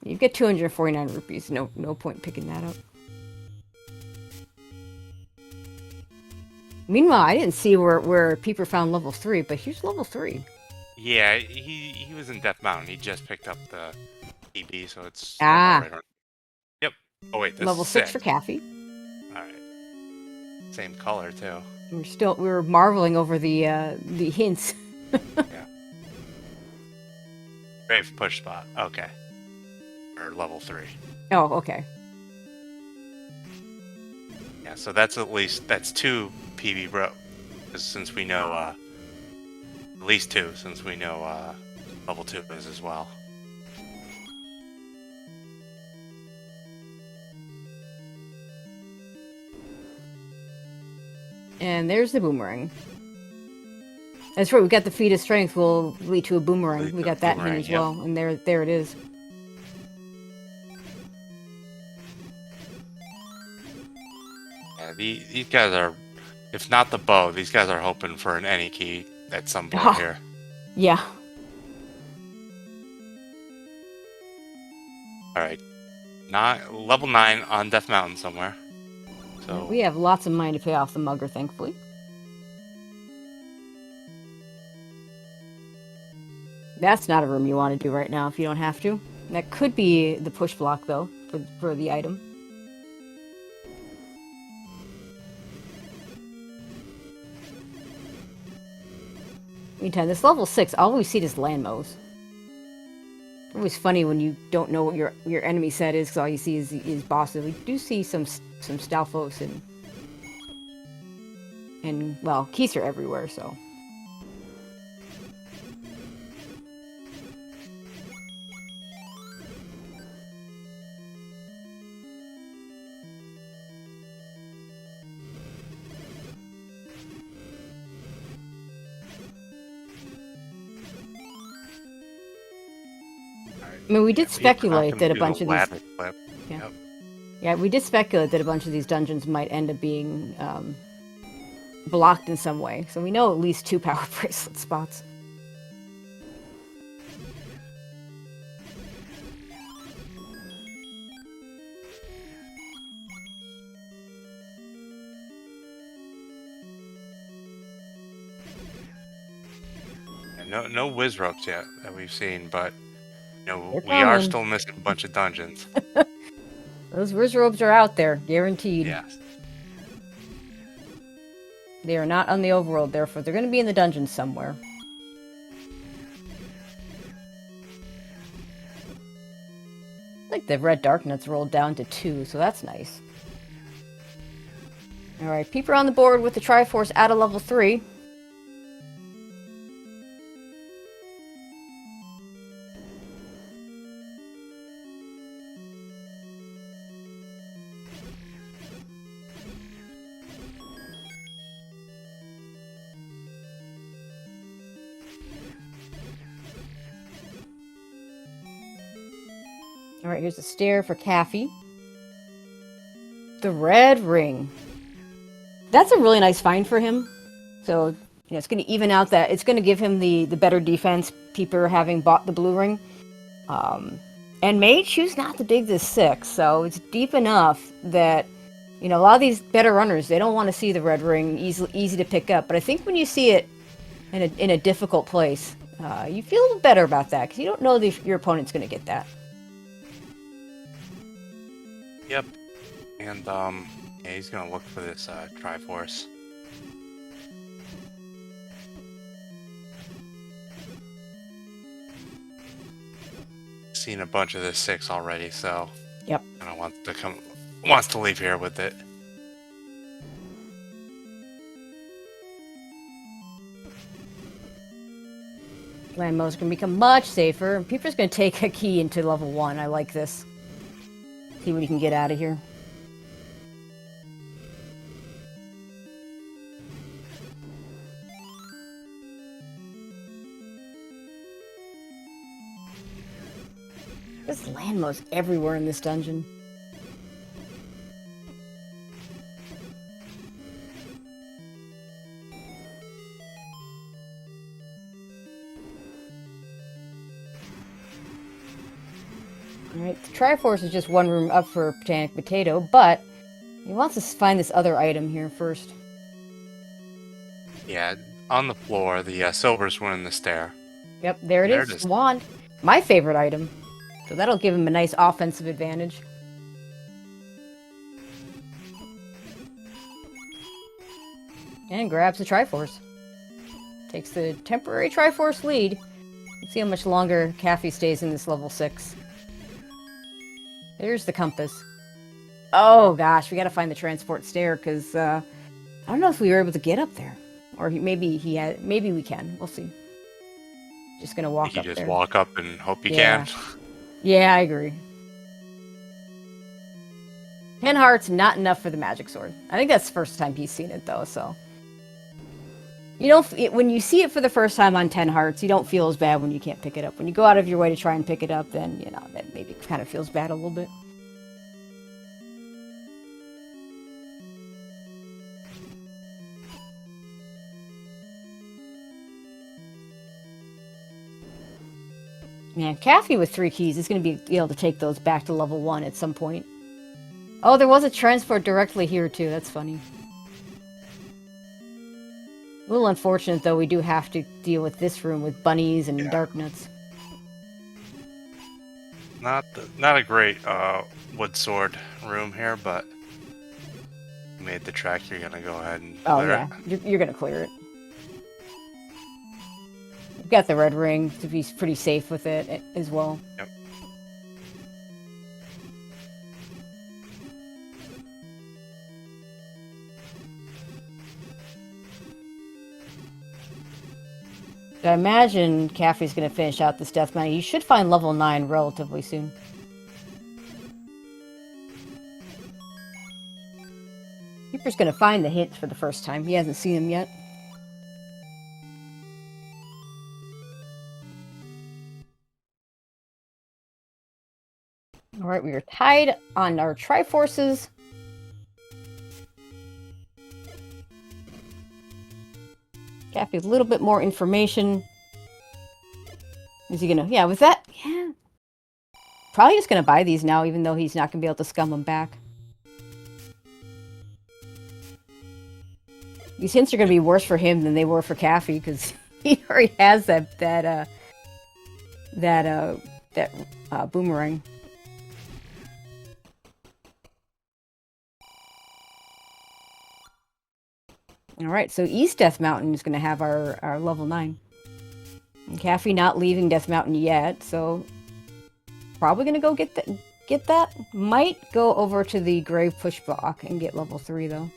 Speaker 1: You get 249 rupees. No point picking that up. Meanwhile, I didn't see where Peeper found level 3, but here's level 3.
Speaker 2: Yeah, he was in Death Mountain. He just picked up the EB, so it's
Speaker 1: right
Speaker 2: on. Yep. Oh wait, this
Speaker 1: level
Speaker 2: is
Speaker 1: 6 for Caffy.
Speaker 2: All right. same color too.
Speaker 1: We're marveling over the hints.
Speaker 2: Yeah. Brave push spot. Okay. Or level 3.
Speaker 1: Oh, okay.
Speaker 2: Yeah, so that's 2 PB bro. Since we know at least 2, since we know level 2 is as well.
Speaker 1: And there's the boomerang. That's right. We got the feat of strength will lead to a boomerang. We got that hint as well, and there it is.
Speaker 2: Yeah, these guys are, if not the bow, these guys are hoping for an any key at some point here.
Speaker 1: Yeah.
Speaker 2: All right, level 9 on Death Mountain somewhere. So
Speaker 1: we have lots of money to pay off the mugger, thankfully. That's not a room you want to do right now if you don't have to. That could be the push block, though, for the item. Meantime, this level 6, all we see is landmos. Always funny when you don't know what your enemy set is, because all you see is bosses. We do see some Stalfos and well, keys are everywhere, so. I mean, we did speculate that a bunch of these. Yeah. Yep. Yeah, we did speculate that a bunch of these dungeons might end up being blocked in some way. So we know at least 2 power bracelet spots.
Speaker 2: No whiz ropes yet that we've seen, but we are still missing a bunch of dungeons.
Speaker 1: Those whiz ropes are out there, guaranteed.
Speaker 2: Yes.
Speaker 1: They are not on the overworld, therefore they're going to be in the dungeons somewhere. I think the red darknuts rolled down to 2, so that's nice. Alright, Peeper on the board with the Triforce at a level 3. Alright, here's a stair for Caffy. The red ring. That's a really nice find for him. So, it's going to even out that. It's going to give him the better defense, Peeper having bought the blue ring. And may choose not to dig this 6, so it's deep enough that, a lot of these better runners, they don't want to see the red ring easy to pick up. But I think when you see it in a difficult place, you feel better about that, because you don't know if your opponent's going to get that.
Speaker 2: Yep. And, yeah, he's gonna look for this, Triforce. Seen a bunch of this 6 already, so...
Speaker 1: Yep.
Speaker 2: I don't want to wants to leave here with it.
Speaker 1: Landmo's gonna become much safer, and Peeper's gonna take a key into level 1. I like this. See what he can get out of here. There's landmos everywhere in this dungeon. Alright, the Triforce is just one room up for PedanticPotato, but he wants to find this other item here first.
Speaker 2: Yeah, on the floor, the Silver's one in the stair.
Speaker 1: Yep, there it is. Wand. My favorite item. So that'll give him a nice offensive advantage. And grabs the Triforce. Takes the temporary Triforce lead. Let's see how much longer Caffy stays in this level 6. There's the compass. Oh gosh, we gotta find the transport stair, because I don't know if we were able to get up there. Or maybe we can. We'll see. Just gonna walk
Speaker 2: You
Speaker 1: up
Speaker 2: just
Speaker 1: there.
Speaker 2: walk up and hope you
Speaker 1: Yeah.
Speaker 2: can.
Speaker 1: Yeah, I agree. 10 hearts, not enough for the magic sword. I think that's the first time he's seen it, though, so... You don't... when you see it for the first time on 10 hearts, you don't feel as bad when you can't pick it up. When you go out of your way to try and pick it up, then, you know, that maybe kind of feels bad a little bit. Man, Caffy with 3 keys is going to be able to take those back to level 1 at some point. Oh, there was a transport directly here, too. That's funny. A little unfortunate, though, we do have to deal with this room with bunnies and dark nuts.
Speaker 2: Not a great wood sword room here, but you made the track. You're gonna go ahead and clear it.
Speaker 1: You're gonna clear it. You've got the red ring to be pretty safe with it as well.
Speaker 2: Yep.
Speaker 1: I imagine Caffrey's gonna finish out this death mount. You should find level 9 relatively soon. Keeper's gonna find the hints for the first time. He hasn't seen them yet. Alright, we are tied on our Triforces. Caffey, a little bit more information. Is he gonna... Yeah, with that... Yeah. Probably just gonna buy these now, even though he's not gonna be able to scum them back. These hints are gonna be worse for him than they were for Caffey, because he already has that boomerang. Alright, so East Death Mountain is going to have our level 9. And Caffey not leaving Death Mountain yet, so... Probably going to go get that. Might go over to the Grave Pushblock and get level 3, though.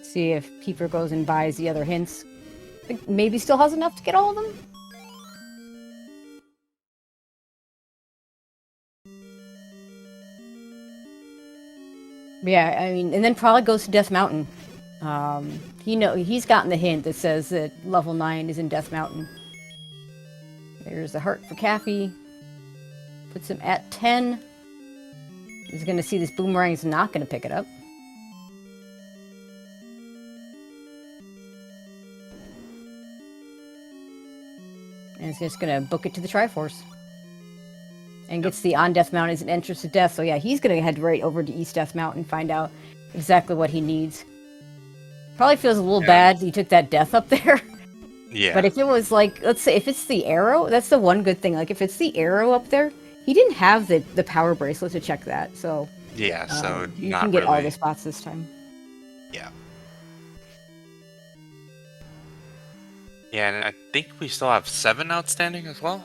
Speaker 1: See if Peeper goes and buys the other hints. I think maybe still has enough to get all of them? Yeah, I mean, and then probably goes to Death Mountain. He's gotten the hint that says that level 9 is in Death Mountain. There's the heart for Caffey. Puts him at 10. He's going to see this boomerang is not going to pick it up. And he's just going to book it to the Triforce. And gets the on Death Mountain as an entrance to death. So yeah, he's going to head right over to East Death Mountain and find out exactly what he needs. Probably feels a little bad he took that death up there.
Speaker 2: Yeah.
Speaker 1: But if it was like, let's say, if it's the arrow, that's the one good thing. Like, if it's the arrow up there, he didn't have the power bracelet to check that. So
Speaker 2: yeah, so
Speaker 1: you
Speaker 2: not
Speaker 1: can get
Speaker 2: really...
Speaker 1: all the spots this time.
Speaker 2: Yeah. Yeah, and I think we still have 7 outstanding as well.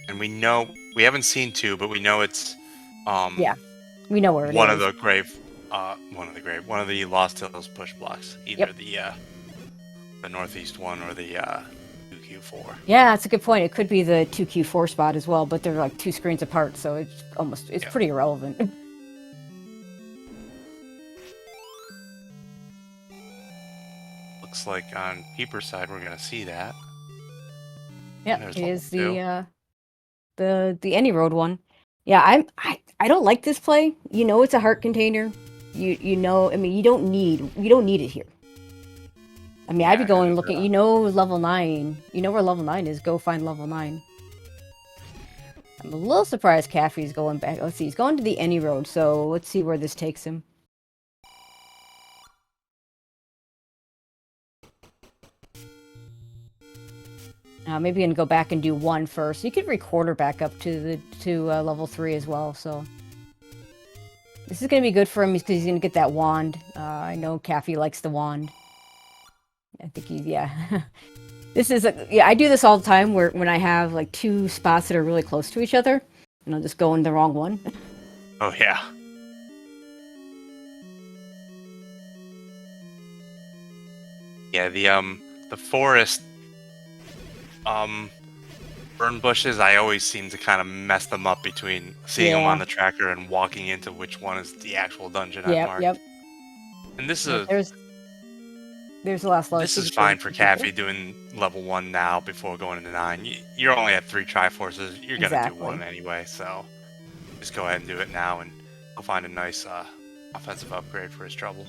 Speaker 2: And we know we haven't seen 2, but we know it's
Speaker 1: yeah, we know where it is.
Speaker 2: one of the Lost Hills push blocks, either the northeast one or the 2Q4.
Speaker 1: Yeah, that's a good point. It could be the 2Q4 spot as well, but they're like 2 screens apart, so it's pretty irrelevant.
Speaker 2: Looks like on Peeper's side we're gonna see that.
Speaker 1: Yeah, it is the Any Road one. Yeah, I don't like this play. You know it's a heart container. You know, I mean, you don't need it here. I mean, I'd be going looking, level 9. You know where level 9 is. Go find level 9. I'm a little surprised Caffey's going back. Let's see, he's going to the Any Road, so let's see where this takes him. Maybe I'm gonna go back and do 1 first. You could recorder back up to level 3 as well. So this is gonna be good for him because he's gonna get that wand. I know Caffey likes the wand. I think he's This is I do this all the time when I have like 2 spots that are really close to each other, and I'll just go in the wrong one.
Speaker 2: Oh yeah. Yeah, the forest burn bushes, I always seem to kind of mess them up between seeing them on the tracker and walking into which one is the actual dungeon I've marked.
Speaker 1: Yep.
Speaker 2: And this
Speaker 1: there's the last level.
Speaker 2: This is fine for Caffey doing level 1 now before going into 9. You're only at 3 Triforces. You're gonna do 1 anyway, so just go ahead and do it now, and he'll find a nice offensive upgrade for his trouble.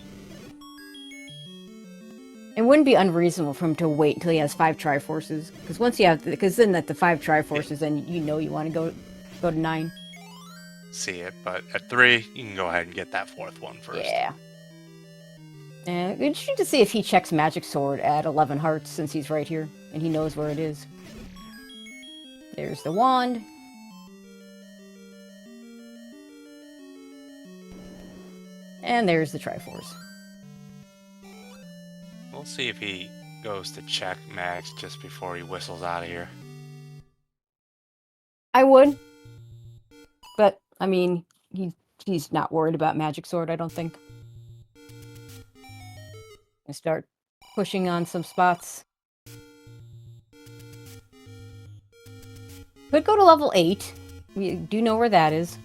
Speaker 1: It wouldn't be unreasonable for him to wait until he has 5 Triforces, because then at the 5 Triforces, then you know you want to go to 9.
Speaker 2: See it, but at 3, you can go ahead and get that 4th one first.
Speaker 1: Yeah. And interesting to see if he checks Magic Sword at 11 hearts, since he's right here and he knows where it is. There's the wand. And there's the Triforce.
Speaker 2: We'll see if he goes to check Max just before he whistles out of here.
Speaker 1: I would. But, I mean, he's not worried about Magic Sword, I don't think. And start pushing on some spots. Could go to level 8. We do know where that is.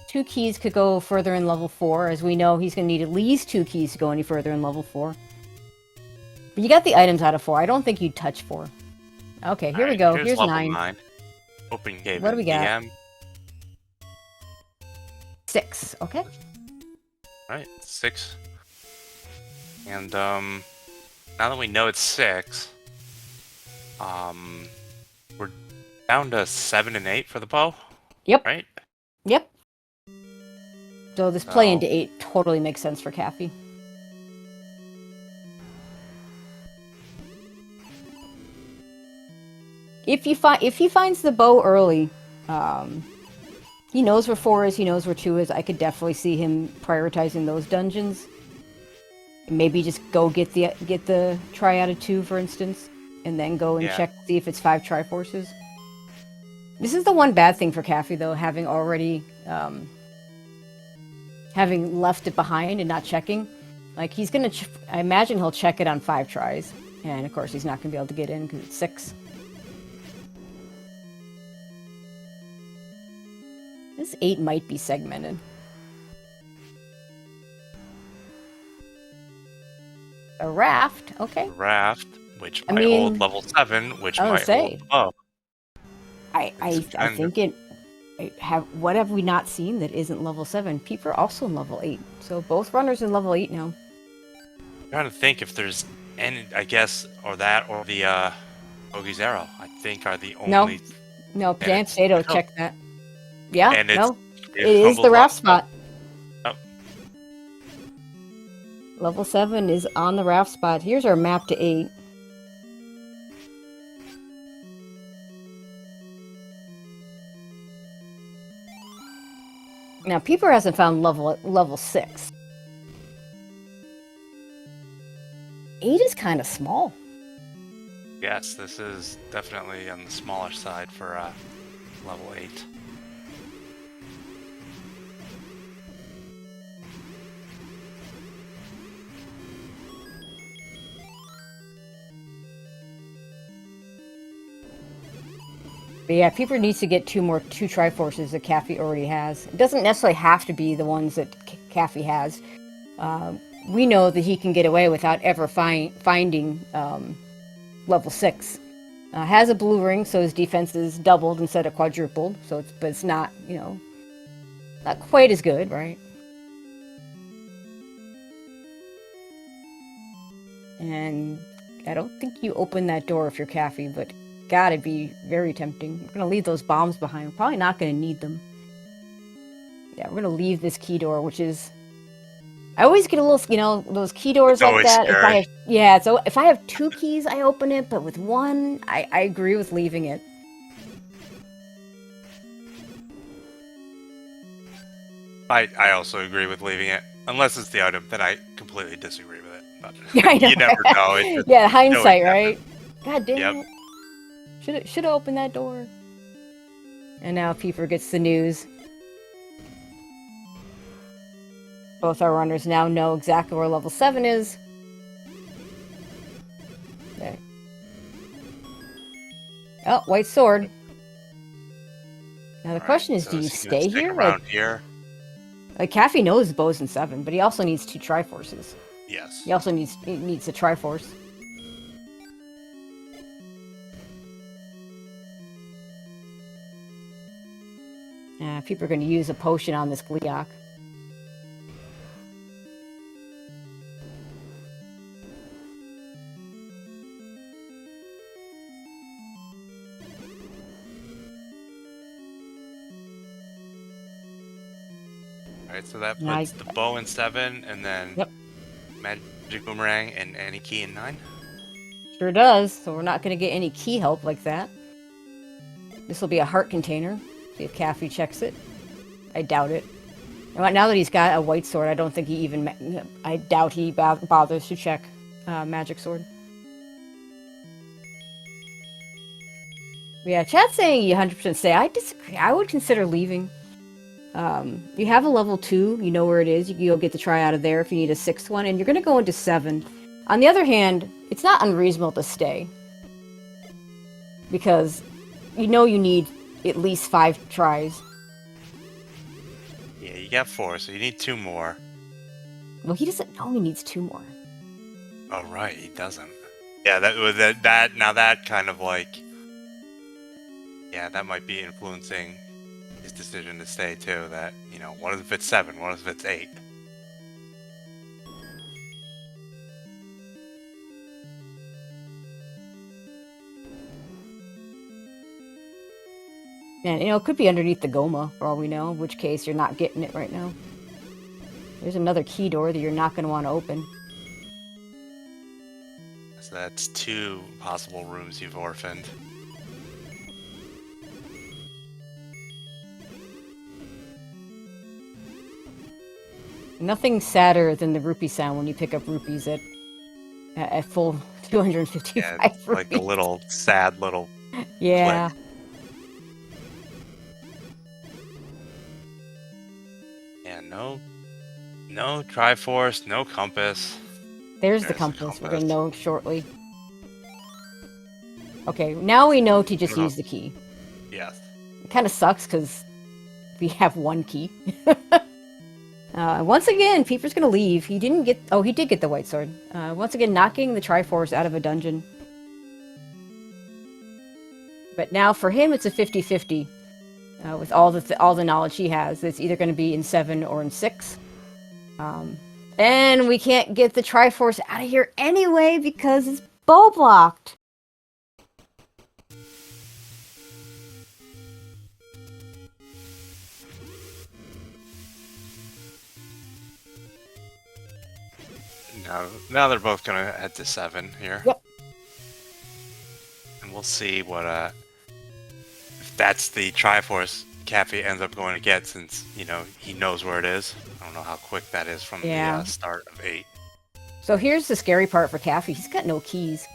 Speaker 1: 2 keys could go further in level 4. As we know, he's going to need at least 2 keys to go any further in level 4. But you got the items out of 4. I don't think you'd touch 4. Okay, here we go. Here's 9.
Speaker 2: Open game.
Speaker 1: What do we got? 6. Okay.
Speaker 2: Alright, 6. And, now that we know it's 6, we're down to 7 and 8 for the bow?
Speaker 1: Yep.
Speaker 2: Right?
Speaker 1: Yep. So this play into 8 totally makes sense for Caffey. If he finds the bow early, he knows where 4 is, he knows where 2 is. I could definitely see him prioritizing those dungeons. Maybe just go get the Triad of 2, for instance, and then go and check see if it's 5 Triforces. This is the one bad thing for Caffey, though, having already having left it behind and not checking. Like, he's gonna I imagine he'll check it on 5 tries, and of course he's not gonna be able to get in because it's 6. This 8 might be segmented. A raft, okay.
Speaker 2: A raft, which might hold level 7, which might hold above.
Speaker 1: I think it. What have we not seen that isn't level 7? People are also in level 8, so both runners in level 8 now.
Speaker 2: I'm trying to think if there's any, I guess, or that, or the Bogey's Arrow, I think are the only.
Speaker 1: No, PedanticPotato, check that. Yeah,
Speaker 2: and
Speaker 1: it is the raft spot.
Speaker 2: Oh.
Speaker 1: Level 7 is on the raft spot. Here's our map to 8. Now, Peeper hasn't found level 6. 8 is kind of small.
Speaker 2: Yes, this is definitely on the smaller side for level 8.
Speaker 1: But yeah, Peeper needs to get 2 Triforces that Caffey already has. It doesn't necessarily have to be the ones that Caffey has. We know that he can get away without ever finding level 6. Has a blue ring, so his defense is doubled instead of quadrupled. So it's not, not quite as good, right? And I don't think you open that door if you're Caffey, but gotta be very tempting. We're gonna leave those bombs behind. We're probably not gonna need them. Yeah, we're gonna leave this key door, which is... I always get a little, you know, those key doors
Speaker 2: It's
Speaker 1: like
Speaker 2: always
Speaker 1: that. If I
Speaker 2: scary.
Speaker 1: have, yeah, so if I have 2 keys, I open it, but with 1, I agree with leaving it.
Speaker 2: I also agree with leaving it. Unless it's the item, then I completely disagree with it. But
Speaker 1: I know.
Speaker 2: you never know. It's just,
Speaker 1: Yeah,
Speaker 2: it always
Speaker 1: hindsight,
Speaker 2: happens.
Speaker 1: right? God damn
Speaker 2: Yep.
Speaker 1: it. Should have opened that door. And now Peeper gets the news. Both our runners now know exactly where level 7 is. Okay. Oh, white sword. Now the question is,
Speaker 2: So
Speaker 1: do you
Speaker 2: is he gonna
Speaker 1: stay
Speaker 2: stick
Speaker 1: here?
Speaker 2: around here?
Speaker 1: Like Caffy knows the bow's in 7, but he also needs 2 Triforces.
Speaker 2: Yes.
Speaker 1: He also needs a Triforce. People are going to use a potion on this Gleeok.
Speaker 2: Alright, so that puts the bow in 7, and then
Speaker 1: Yep.
Speaker 2: magic boomerang and any key in 9.
Speaker 1: Sure does, so we're not going to get any key help like that. This will be a heart container. See if Caffy checks it. I doubt it. And now that he's got a white sword, I don't think he even... I doubt he bothers to check magic sword. Yeah, chat's saying you 100% stay. I disagree. I would consider leaving. You have a level 2, you know where it is. You'll get to try out of there if you need a 6th one, and you're going to go into 7. On the other hand, it's not unreasonable to stay. Because you know you need at least 5 tries.
Speaker 2: Yeah, you got 4, so you need 2 more.
Speaker 1: Well, he doesn't know he needs 2 more.
Speaker 2: Oh, right, he doesn't. Yeah, that kind of like... Yeah, that might be influencing his decision to stay too. That, you know, what if it's 7? What if it's 8?
Speaker 1: And, you know, it could be underneath the Goma, for all we know, in which case you're not getting it right now. There's another key door that you're not going to want to open.
Speaker 2: So that's 2 possible rooms you've orphaned.
Speaker 1: Nothing sadder than the rupee sound when you pick up rupees at full 255
Speaker 2: Yeah,
Speaker 1: rupees.
Speaker 2: like a little sad little
Speaker 1: yeah.
Speaker 2: click. Yeah, no Triforce, no compass.
Speaker 1: There's the compass. We're going to know shortly. Okay, now we know to just use the key.
Speaker 2: Yes.
Speaker 1: It kind of sucks because we have 1 key. Once again, Peeper's going to leave. He didn't get... Oh, he did get the white sword. Once again, knocking the Triforce out of a dungeon. But now for him, it's a 50-50. With all the knowledge he has. It's either going to be in 7 or in 6. And we can't get the Triforce out of here anyway because it's bow blocked.
Speaker 2: Now they're both gonna head to 7 here.
Speaker 1: Yep.
Speaker 2: And we'll see what if that's the Triforce Caffy ends up going to get, since, you know, he knows where it is. I don't know how quick that is from the start of 8.
Speaker 1: So here's the scary part for Caffy. He's got no keys.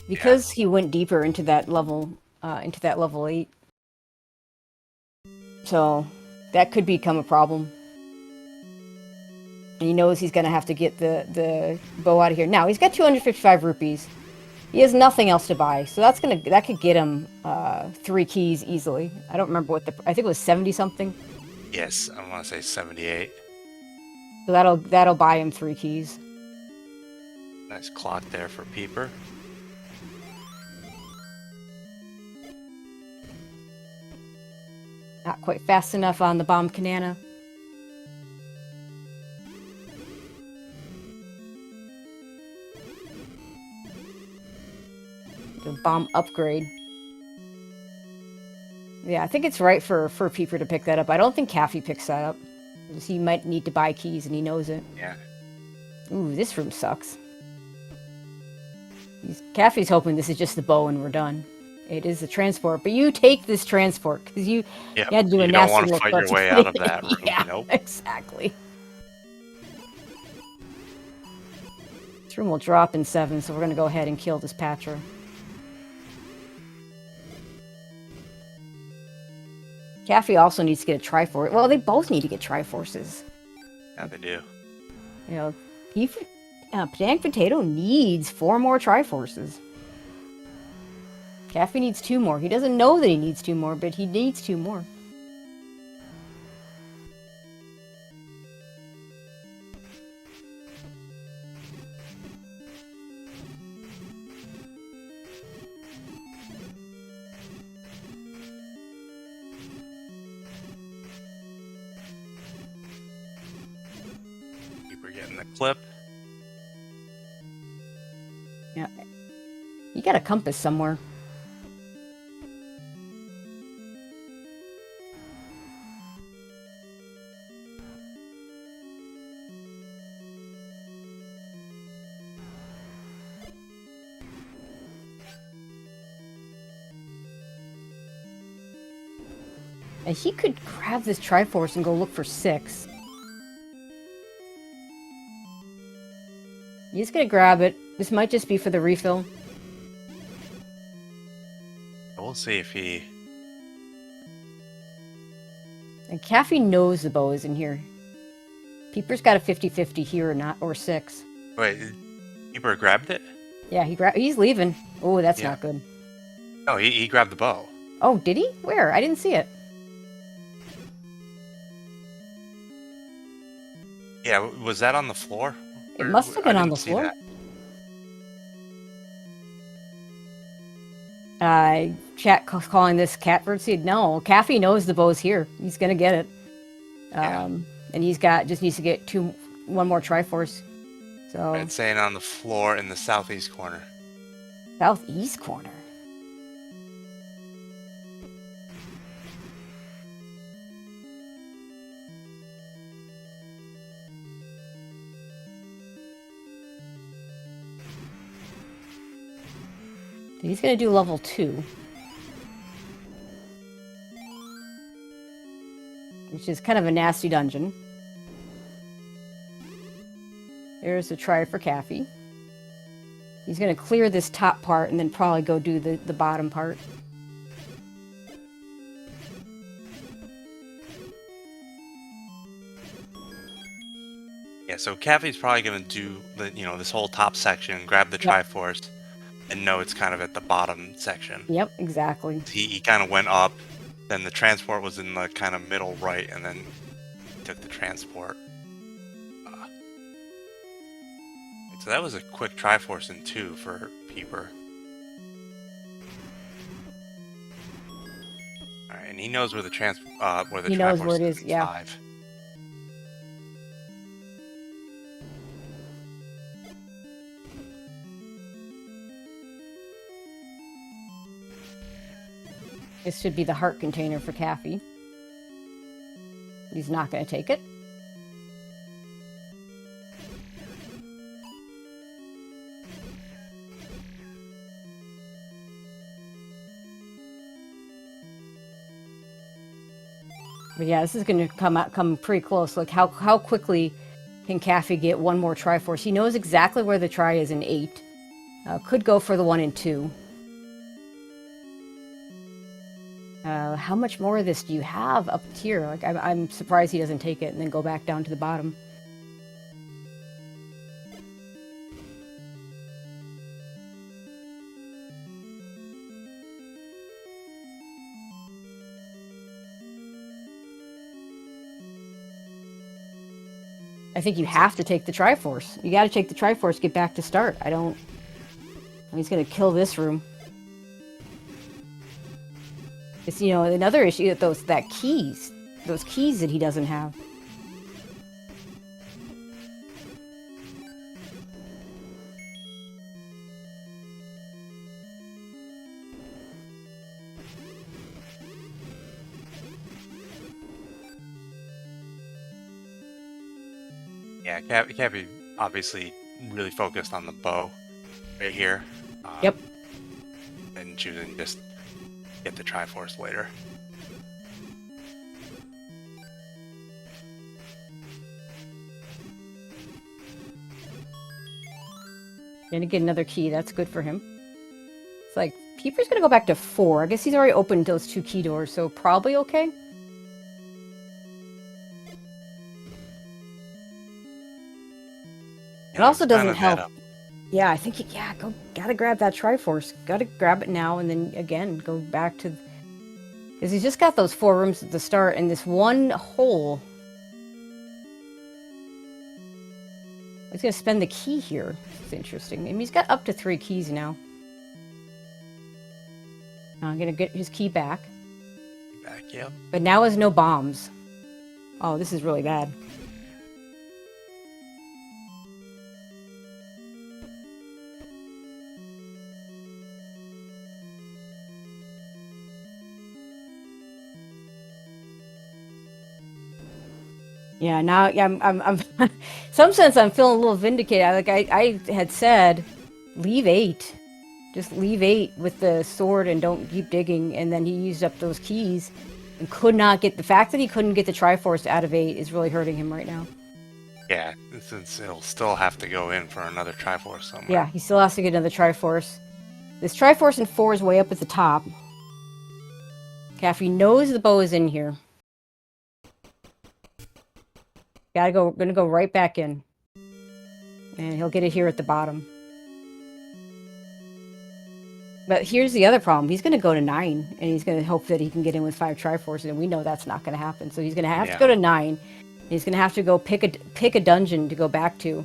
Speaker 1: Because he went deeper into that level 8. So that could become a problem. And he knows he's going to have to get the bow out of here. Now, he's got 255 rupees. He has nothing else to buy. So that could get him 3 keys easily. I don't remember what I think it was 70 something.
Speaker 2: Yes, I want to say 78.
Speaker 1: So that'll buy him 3 keys.
Speaker 2: Nice clock there for Peeper.
Speaker 1: Not quite fast enough on the bomb canana. The bomb upgrade. Yeah, I think it's right for Peeper to pick that up. I don't think Caffy picks that up. Because he might need to buy keys and he knows it.
Speaker 2: Yeah.
Speaker 1: Ooh, this room sucks. Caffy's hoping this is just the bow and we're done. It is the transport, but you take this transport because you had to do a
Speaker 2: you don't
Speaker 1: nasty
Speaker 2: want to
Speaker 1: little
Speaker 2: fight your
Speaker 1: clutch.
Speaker 2: way out of that room.
Speaker 1: Yeah,
Speaker 2: Nope.
Speaker 1: exactly. This room will drop in 7, so we're going to go ahead and kill this Patra. Caffy also needs to get a Triforce. Well, they both need to get Triforces.
Speaker 2: Yeah, they do.
Speaker 1: You know, PedanticPotato needs 4 more Triforces. Caffy needs 2 more. He doesn't know that he needs 2 more, but he needs 2 more.
Speaker 2: Keep her getting the clip.
Speaker 1: Yeah. You got a compass somewhere. And he could grab this Triforce and go look for 6. He's gonna grab it. This might just be for the refill.
Speaker 2: We'll see if he...
Speaker 1: And Caffy knows the bow is in here. Peeper's got a 50-50 here or not, or 6.
Speaker 2: Wait, Keeper grabbed it?
Speaker 1: Yeah, he's leaving. Oh, that's not good.
Speaker 2: Oh, he grabbed the bow.
Speaker 1: Oh, did he? Where? I didn't see it.
Speaker 2: Yeah, was that on the floor?
Speaker 1: It must have been on the floor. Chat calling this catbird seed. No, Caffy knows the bow's here. He's gonna get it. And he's just needs to get 1 more Triforce. So
Speaker 2: it's saying on the floor in the southeast corner.
Speaker 1: Southeast corner. He's going to do level 2. Which is kind of a nasty dungeon. There's a try for Caffy. He's going to clear this top part and then probably go do the bottom part.
Speaker 2: Yeah, so Caffy's probably going to do this whole top section, grab the Triforce, and know it's kind of at the bottom section.
Speaker 1: Yep, exactly.
Speaker 2: He kind of went up, then the transport was in the kind of middle right, and then took the transport. So that was a quick Triforce in 2 for Peeper. Alright, and he knows where the
Speaker 1: He knows where it is, yeah.
Speaker 2: 5.
Speaker 1: This should be the heart container for Caffy. He's not going to take it. But yeah, this is going to come pretty close. Look how quickly can Caffy get 1 more Triforce. He knows exactly where the Tri is in 8. Could go for the 1 in 2. How much more of this do you have up here? Like, I'm surprised he doesn't take it and then go back down to the bottom. I think you have to take the Triforce. You got to take the Triforce, get back to start. He's going to kill this room. It's, another issue, those keys that he doesn't have.
Speaker 2: Yeah, Cappy obviously really focused on the bow right here.
Speaker 1: Yep.
Speaker 2: And choosing just get the Triforce later.
Speaker 1: Gonna get another key. That's good for him. It's like, Peeper's gonna go back to 4. I guess he's already opened those 2 key doors, so probably okay. It also doesn't help. Yeah, I think, gotta grab that Triforce. Gotta grab it now, and then, again, go back to... Because he's just got those 4 rooms at the start, and this one hole... He's gonna spend the key here. It's interesting. I mean, he's got up to 3 keys now. I'm gonna get his key back.
Speaker 2: Back, yep.
Speaker 1: But now has no bombs. Oh, this is really bad. Yeah, now I'm some sense I'm feeling a little vindicated. Like I had said, leave 8. Just leave 8 with the sword and don't keep digging. And then he used up those keys and could not get... The fact that he couldn't get the Triforce out of 8 is really hurting him right now.
Speaker 2: Yeah, since he'll still have to go in for another Triforce somewhere.
Speaker 1: Yeah, he still has to get another Triforce. This Triforce in 4 is way up at the top. Caffy knows the bow is in here. Gonna go right back in. And he'll get it here at the bottom. But here's the other problem. He's gonna go to 9, and he's gonna hope that he can get in with 5 Triforces, and we know that's not gonna happen. So he's gonna have to go to 9. He's gonna have to go pick a dungeon to go back to.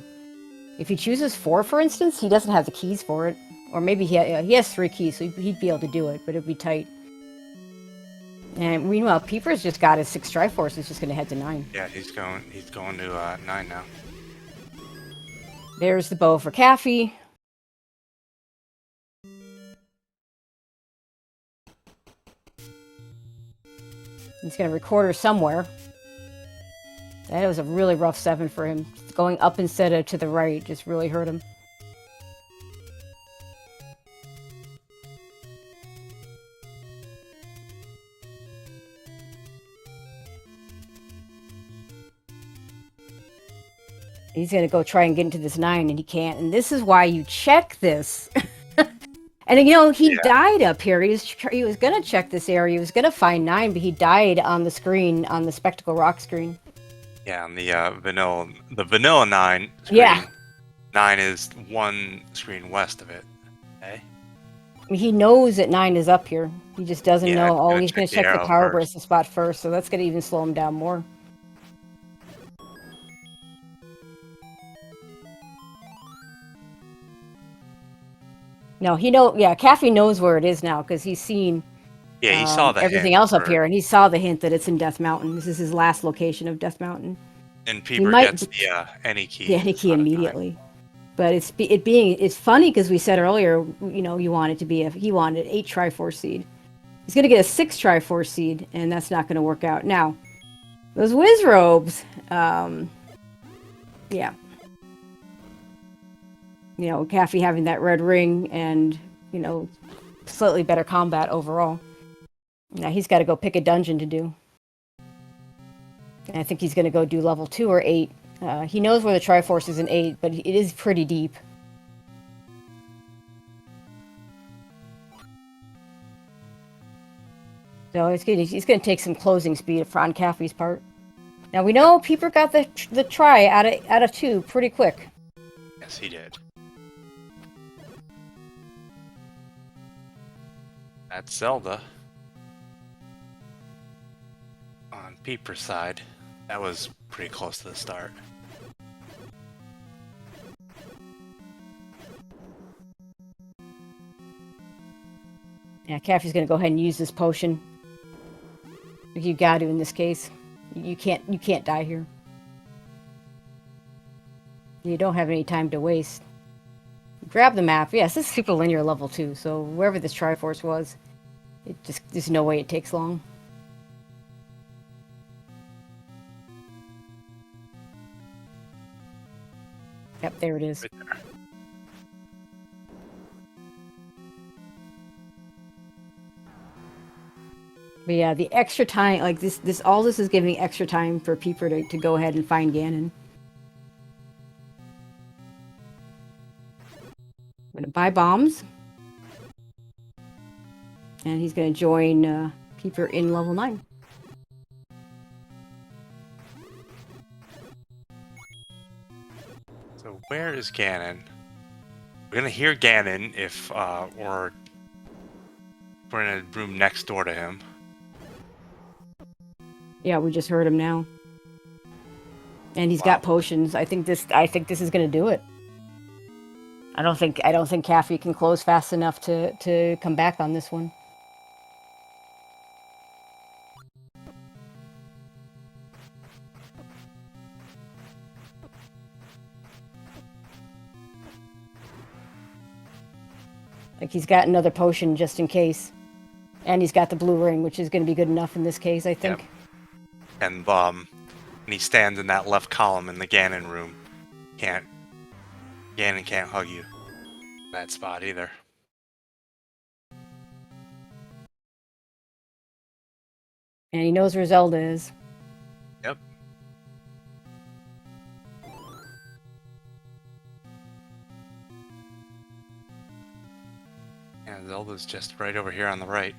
Speaker 1: If he chooses 4, for instance, he doesn't have the keys for it. Or maybe he has 3 keys, so he'd be able to do it, but it'd be tight. And meanwhile, Peeper's just got his 6 Triforces. He's just gonna head to 9.
Speaker 2: Yeah, he's going to 9 now.
Speaker 1: There's the bow for Caffy. He's gonna record her somewhere. That was a really rough 7 for him. Going up instead of to the right just really hurt him. He's gonna go try and get into this 9, and he can't. And this is why you check this. And you know, he died up here. He was gonna check this area. He was gonna find 9, but he died on the screen, on the Spectacle Rock screen.
Speaker 2: Yeah, on the vanilla 9 screen.
Speaker 1: Yeah.
Speaker 2: 9 is 1 screen west of it. Okay.
Speaker 1: I mean, he knows that 9 is up here. He just doesn't know. Oh, he's gonna check the power burst spot first, so that's gonna even slow him down more. No, Caffy knows where it is now because he's seen
Speaker 2: he saw the
Speaker 1: everything else up here, and he saw the hint that it's in Death Mountain. This is his last location of Death Mountain.
Speaker 2: And Peeper gets the any key.
Speaker 1: The any key immediately. But it's funny because we said earlier, you know, he wanted 8 Triforce seed. He's gonna get a 6 Triforce seed, and that's not gonna work out. Now, those Whiz Robes, yeah. You know, Caffy having that red ring and, you know, slightly better combat overall. Now he's got to go pick a dungeon to do. And I think he's going to go do level 2 or 8. He knows where the Triforce is in 8, but it is pretty deep. So he's going to take some closing speed on Caffy's part. Now we know Peeper got the try out of 2 pretty quick.
Speaker 2: Yes, he did. That's Zelda. On Peeper's side, that was pretty close to the start.
Speaker 1: Yeah, Caffy's gonna go ahead and use this potion. You got to in this case. You can't die here. You don't have any time to waste. Grab the map. Yes, this is super linear level 2, so wherever this Triforce was, there's no way it takes long. Yep, there it is.
Speaker 2: Right there.
Speaker 1: But yeah, the extra time, like all this is giving extra time for Peeper to go ahead and find Ganon. I'm gonna buy bombs. And he's gonna join Peeper in level 9.
Speaker 2: So where is Ganon? We're gonna hear Ganon if we're in a room next door to him.
Speaker 1: Yeah, we just heard him now. And he's got potions. I think this is gonna do it. I don't think Caffy can close fast enough to come back on this one. Like he's got another potion just in case. And he's got the blue ring, which is going to be good enough in this case, I think.
Speaker 2: Yep. And when he stands in that left column in the Ganon room, Ganon can't hug you in that spot either.
Speaker 1: And he knows where Zelda is.
Speaker 2: Yep. Yeah, Zelda's just right over here on the right.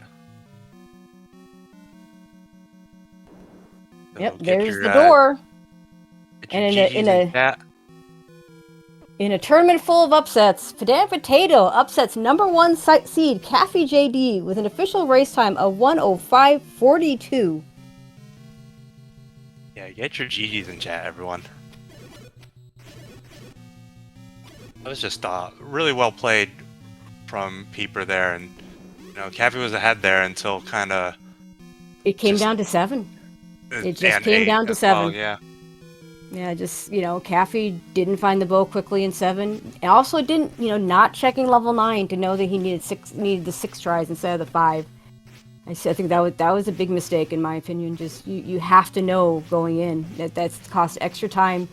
Speaker 2: So
Speaker 1: yep, there's the door. And in a tournament full of upsets, PedanticPotato upsets #1 seed CaffyJD with an official race time of 1:05:42.
Speaker 2: Yeah, get your GGs in chat, everyone. That was just really well played from Peeper there, and Caffy was ahead there until kind of.
Speaker 1: It came down to 7. It just came down to 7.
Speaker 2: Well, yeah.
Speaker 1: Yeah, just, Caffy didn't find the bow quickly in 7. And also didn't, not checking level 9 to know that he needed the 6 tries instead of the 5. I think that was a big mistake in my opinion. Just, you have to know going in that's cost extra time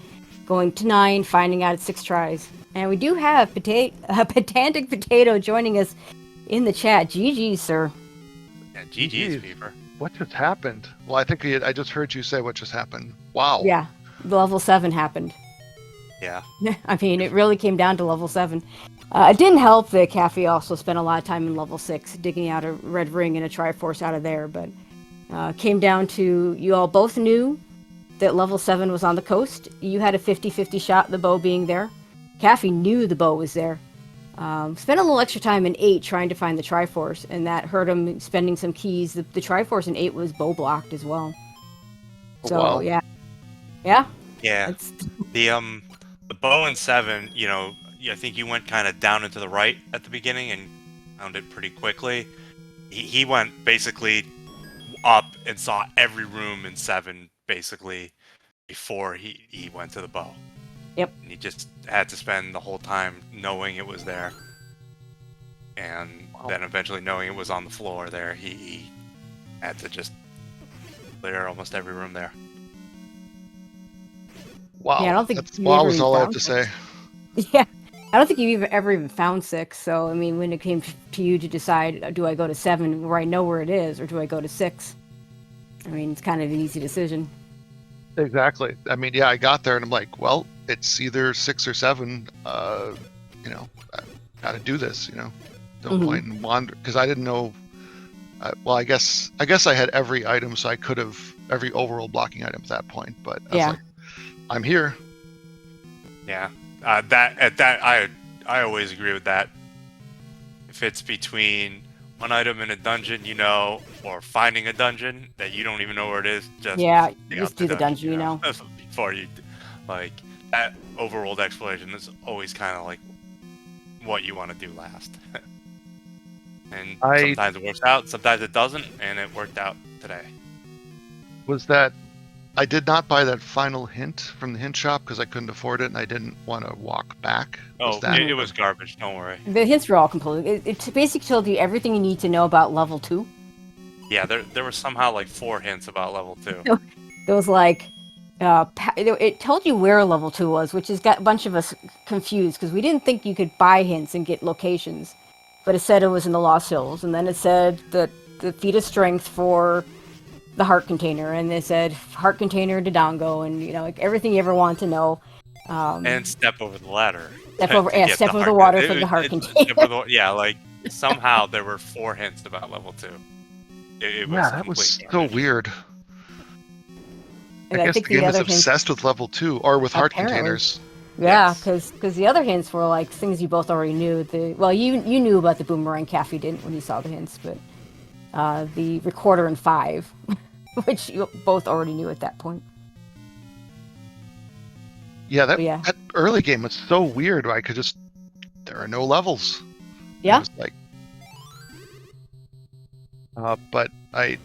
Speaker 1: going to 9, finding out it's 6 tries. And we do have PedanticPotato joining us in the chat. GG, sir.
Speaker 2: Yeah, GG's, Peeper.
Speaker 3: What just happened? Well, I think I just heard you say what just happened. Wow.
Speaker 1: Yeah, level 7 happened.
Speaker 2: Yeah.
Speaker 1: I mean, it really came down to level 7. It didn't help that Caffy also spent a lot of time in level 6, digging out a red ring and a Triforce out of there, but came down to, you all both knew that level 7 was on the coast. You had a 50-50 shot, the bow being there. Caffy knew the bow was there. Spent a little extra time in 8 trying to find the Triforce, and that hurt him spending some keys. The Triforce in 8 was bow blocked as well. So,
Speaker 3: wow.
Speaker 1: yeah. Yeah?
Speaker 2: Yeah. The bow in 7, I think you went kind of down into the right at the beginning and found it pretty quickly. He went basically up and saw every room in 7 basically before he went to the bow.
Speaker 1: Yep.
Speaker 2: And he just had to spend the whole time knowing it was there. And then eventually knowing it was on the floor there, he had to just clear almost every room there.
Speaker 3: Wow.
Speaker 1: Yeah, I don't think
Speaker 3: That's wow is all I have to say.
Speaker 1: Yeah. I don't think you ever even found 6. So, I mean, when it came to you to decide, do I go to 7 where I know where it is, or do I go to 6? I mean, it's kind of an easy decision.
Speaker 3: Exactly. I mean, yeah, I got there and I'm like, well, it's either 6 or 7. I gotta do this. No point in wander, because I didn't know. Well, I guess I had every item, so I could have every overall blocking item at that point. But I was like, I'm here.
Speaker 2: Yeah. I always agree with that. If it's between one item in a dungeon, or finding a dungeon that you don't even know where it is, just
Speaker 1: do the dungeon,
Speaker 2: before you, that overworld exploration is always kind of like what you want to do last. And sometimes it works out, sometimes it doesn't, and it worked out today.
Speaker 3: Was that I did not buy that final hint from the hint shop because I couldn't afford it and I didn't want to walk back.
Speaker 2: It was garbage, don't worry.
Speaker 1: The hints were all complete. It basically told you everything you need to know about level 2.
Speaker 2: Yeah, there were somehow 4 hints about level 2.
Speaker 1: There was it told you where level 2 was, which has got a bunch of us confused because we didn't think you could buy hints and get locations, but it said it was in the Lost Hills, and then it said that the feat of strength for the heart container, and they said heart container to Dongo, and like everything you ever want to know.
Speaker 2: And step over the ladder.
Speaker 1: Step
Speaker 2: to
Speaker 1: over, yeah,
Speaker 2: get
Speaker 1: step over the
Speaker 2: heart-
Speaker 1: water for the heart container.
Speaker 2: Yeah, like somehow there were 4 hints about level 2. It was
Speaker 3: That was
Speaker 2: complete
Speaker 3: so
Speaker 2: garbage.
Speaker 3: weird.
Speaker 1: And
Speaker 3: I
Speaker 1: I
Speaker 3: guess
Speaker 1: think
Speaker 3: the game is
Speaker 1: other hints,
Speaker 3: obsessed with level 2 or with heart
Speaker 1: Apparently.
Speaker 3: containers.
Speaker 1: yeah,
Speaker 2: Yes.
Speaker 1: because the other hints were like things you both already knew. You knew about the boomerang. Caffey didn't when you saw the hints, but the recorder in 5, which you both already knew at that point.
Speaker 3: Yeah,
Speaker 1: But yeah,
Speaker 3: that early game was so weird. I could just there are no levels.
Speaker 1: Yeah.
Speaker 3: It was like, but I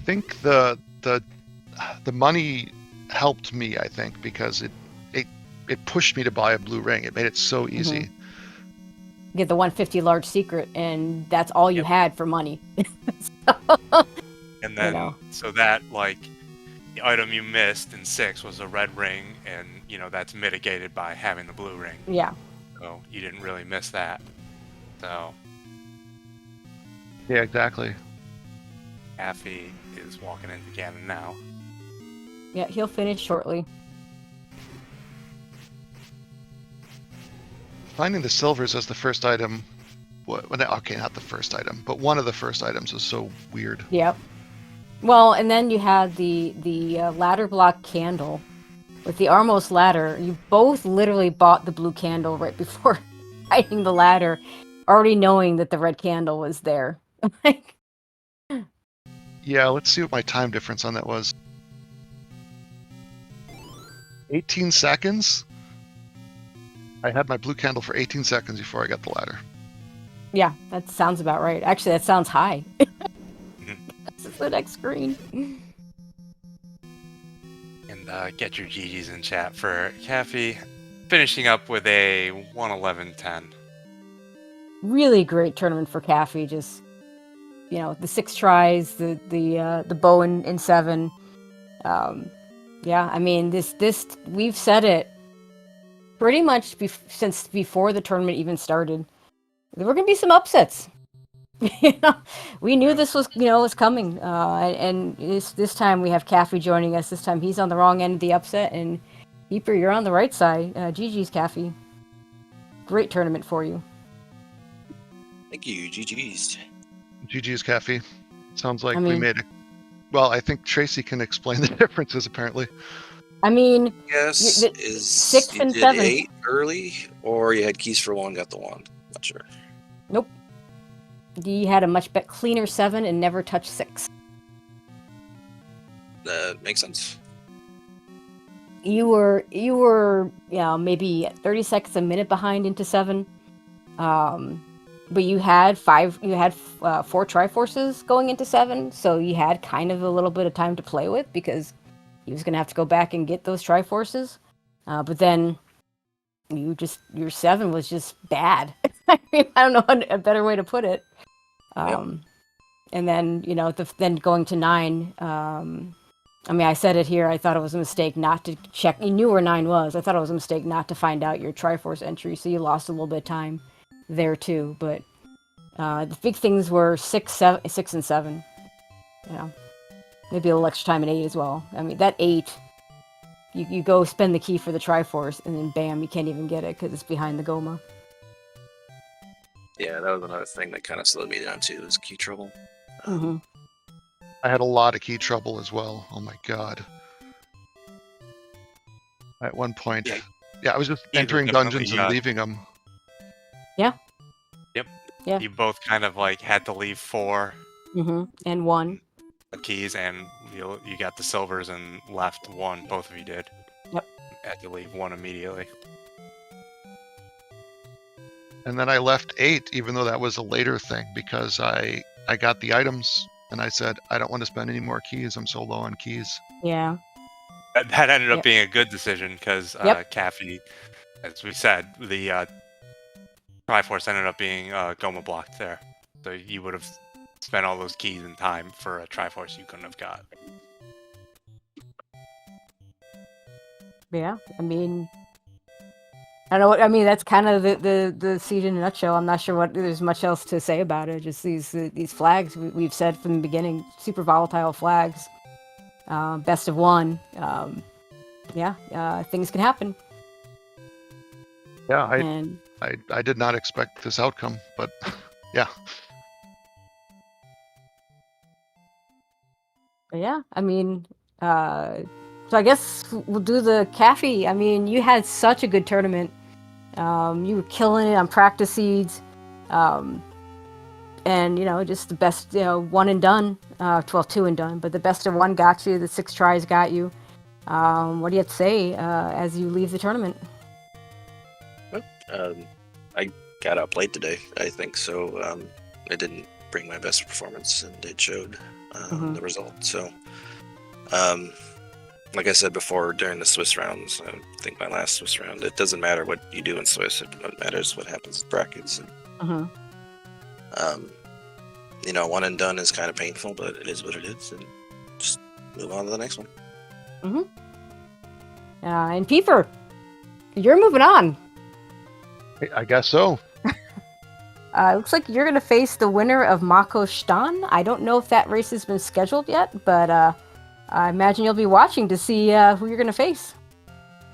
Speaker 3: think the money helped me. I think because it pushed me to buy a blue ring. It made it so easy.
Speaker 1: get the 150 large secret, and that's all you
Speaker 2: Yep.
Speaker 1: had for money.
Speaker 2: And then,
Speaker 1: know.
Speaker 2: so that, like, the item you missed in 6 was a red ring, and, that's mitigated by having the blue ring.
Speaker 1: Yeah.
Speaker 2: So you didn't really miss that. So,
Speaker 3: Yeah, exactly.
Speaker 2: Caffy is walking into Ganon now.
Speaker 1: Yeah, he'll finish shortly.
Speaker 3: Finding the silvers as the first item. Okay, not the first item, but one of the first items was so weird.
Speaker 1: Yep. Well, and then you had the ladder block candle with the Armos ladder. You both literally bought the blue candle right before fighting the ladder, already knowing that the red candle was there.
Speaker 3: Yeah, let's see what my time difference on that was. 18 seconds? I had my blue candle for 18 seconds before I got the ladder.
Speaker 1: Yeah, that sounds about right. Actually, that sounds high. That's the next screen.
Speaker 2: And get your GGs in chat for Caffy, finishing up with a 111.10.
Speaker 1: Really great tournament for Caffey. Just the 6 tries, the bow in 7. Yeah, I mean this we've said it pretty much since before the tournament even started. There were gonna be some upsets. We knew this was was coming. And this time we have Caffey joining us. This time he's on the wrong end of the upset, and Beeper, you're on the right side. GG's Caffey. Great tournament for you.
Speaker 4: Thank you, GG's.
Speaker 3: GG's Caffey. Sounds like
Speaker 1: I
Speaker 3: we
Speaker 1: mean-
Speaker 3: made it. Well, I think Tracy can explain the differences apparently.
Speaker 1: I mean,
Speaker 4: Yes,
Speaker 1: the
Speaker 4: is
Speaker 1: 6
Speaker 4: you
Speaker 1: and
Speaker 4: did
Speaker 1: 7.
Speaker 4: 8 early, or you had keys for 1, got the 1. Not sure.
Speaker 1: Nope. You had a much cleaner 7 and never touched 6.
Speaker 4: That makes sense.
Speaker 1: You were maybe 30 seconds a minute behind into 7. But you had 4 Triforces going into 7, so you had kind of a little bit of time to play with because he was going to have to go back and get those Triforces. But then your 7 was just bad. I mean, I don't know a better way to put it. And then, then going to 9, I mean, I said it here. I thought it was a mistake not to check. You knew where 9 was. I thought it was a mistake not to find out your Triforce entry, so you lost a little bit of time there too. But the big things were 6 and 7. Maybe a little extra time in 8 as well. I mean, that 8, you go spend the key for the Triforce, and then bam, you can't even get it because it's behind the Goma.
Speaker 4: Yeah, that was another thing that kind of slowed me down too, was key trouble.
Speaker 1: Mm-hmm.
Speaker 3: I had a lot of key trouble as well. Oh my god. At one point. Yeah, I was just
Speaker 2: Either
Speaker 3: entering
Speaker 2: definitely,
Speaker 3: dungeons and leaving them.
Speaker 2: Yep.
Speaker 1: Yeah.
Speaker 2: You both kind of like had to leave 4
Speaker 1: Mm-hmm. And 1.
Speaker 2: keys, and you got the silvers and left 1. Both of you did.
Speaker 1: Yep.
Speaker 2: Had to leave 1 immediately.
Speaker 3: And then I left 8, even though that was a later thing, because I got the items and I said, I don't want to spend any more keys. I'm so low on keys.
Speaker 1: Yeah.
Speaker 2: That ended up
Speaker 1: Yep.
Speaker 2: being a good decision because
Speaker 1: Yep.
Speaker 2: Caffey, as we said, the Triforce ended up being Goma blocked there. So you would have spent all those keys and time for a Triforce you couldn't have got.
Speaker 1: Yeah, I mean, I don't know what I mean. That's kind of the seed in a nutshell. I'm not sure what there's much else to say about it. Just these flags we've said from the beginning, super volatile flags. Best of one. Things can happen.
Speaker 3: Yeah,
Speaker 1: And
Speaker 3: I did not expect this outcome, but yeah.
Speaker 1: but yeah, I mean, so I guess we'll do the Caffey. I mean, you had such a good tournament. You were killing it on practice seeds. And just the best, one and done. Well, two and done, but the best of one got you. The 6 tries got you. What do you have to say as you leave the tournament?
Speaker 4: I got outplayed today, I think, so I didn't bring my best performance, and it showed the result. So, like I said before, during the Swiss rounds, I think my last Swiss round, it doesn't matter what you do in Swiss, it matters what happens in brackets. And, one and done is kind of painful, but it is what it is, and just move on to the next one.
Speaker 1: And Pieper, you're moving on.
Speaker 3: I guess so.
Speaker 1: Looks like you're going to face the winner of Mako Stan. I don't know if that race has been scheduled yet, but I imagine you'll be watching to see who you're going to face.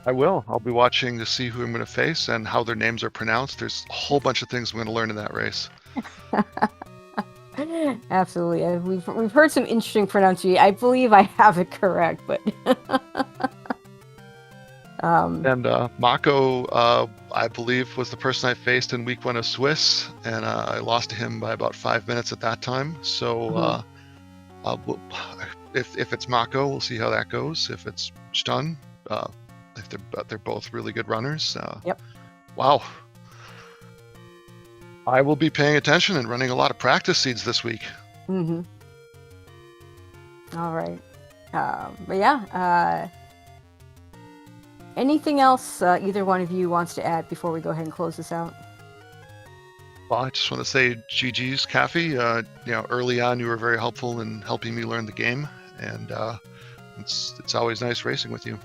Speaker 3: I will. I'll be watching to see who I'm going to face and how their names are pronounced. There's a whole bunch of things I'm going to learn in that race.
Speaker 1: Absolutely. We've heard some interesting pronunciation. I believe I have it correct, but...
Speaker 3: And Mako, I believe, was the person I faced in week 1 of Swiss, and I lost to him by about 5 minutes at that time. So if it's Mako, we'll see how that goes. If it's Stun, if they're both really good runners.
Speaker 1: Yep.
Speaker 3: Wow. I will be paying attention and running a lot of practice seeds this week.
Speaker 1: All right. But yeah. Anything else either one of you wants to add before we go ahead and close this out?
Speaker 3: Well, I just want to say GG's, Caffey. Early on you were very helpful in helping me learn the game, and it's always nice racing with you.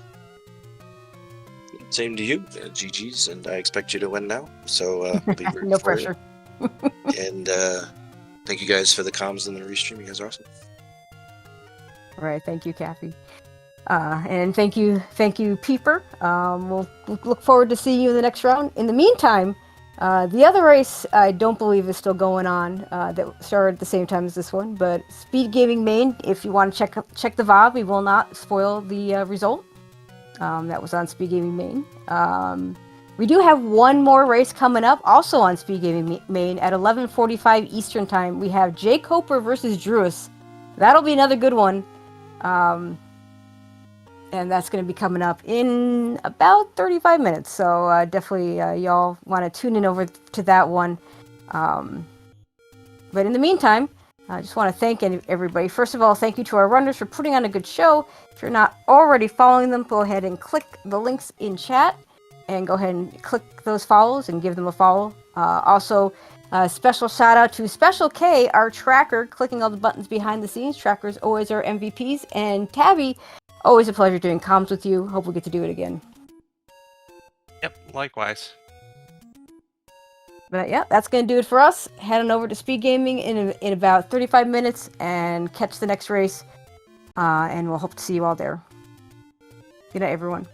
Speaker 4: Same to you, GG's, and I expect you to win now. So be rooting
Speaker 1: No
Speaker 4: for
Speaker 1: pressure.
Speaker 4: you. And thank you guys for the comms and the restream. You guys are awesome.
Speaker 1: All right, thank you, Caffey. And thank you, Pieper. We'll look forward to seeing you in the next round. In the meantime, the other race I don't believe is still going on that started at the same time as this one, but SpeedGaming Main, if you want to check the VOD, we will not spoil the result. That was on SpeedGaming Main. We do have one more race coming up, also on SpeedGaming Main at 11:45 Eastern Time. We have Jake Hoper versus Druis. That'll be another good one. And that's going to be coming up in about 35 minutes. So definitely y'all want to tune in over to that one. But in the meantime, I just want to thank everybody. First of all, thank you to our runners for putting on a good show. If you're not already following them, go ahead and click the links in chat. And go ahead and click those follows and give them a follow. Also, special shout out to Special K, our tracker, clicking all the buttons behind the scenes. Trackers always are MVPs. And Tabby, always a pleasure doing comms with you. Hope we get to do it again.
Speaker 2: Yep, likewise.
Speaker 1: But yeah, that's going to do it for us. Head on over to SpeedGaming in about 35 minutes and catch the next race. And we'll hope to see you all there. Good night, everyone.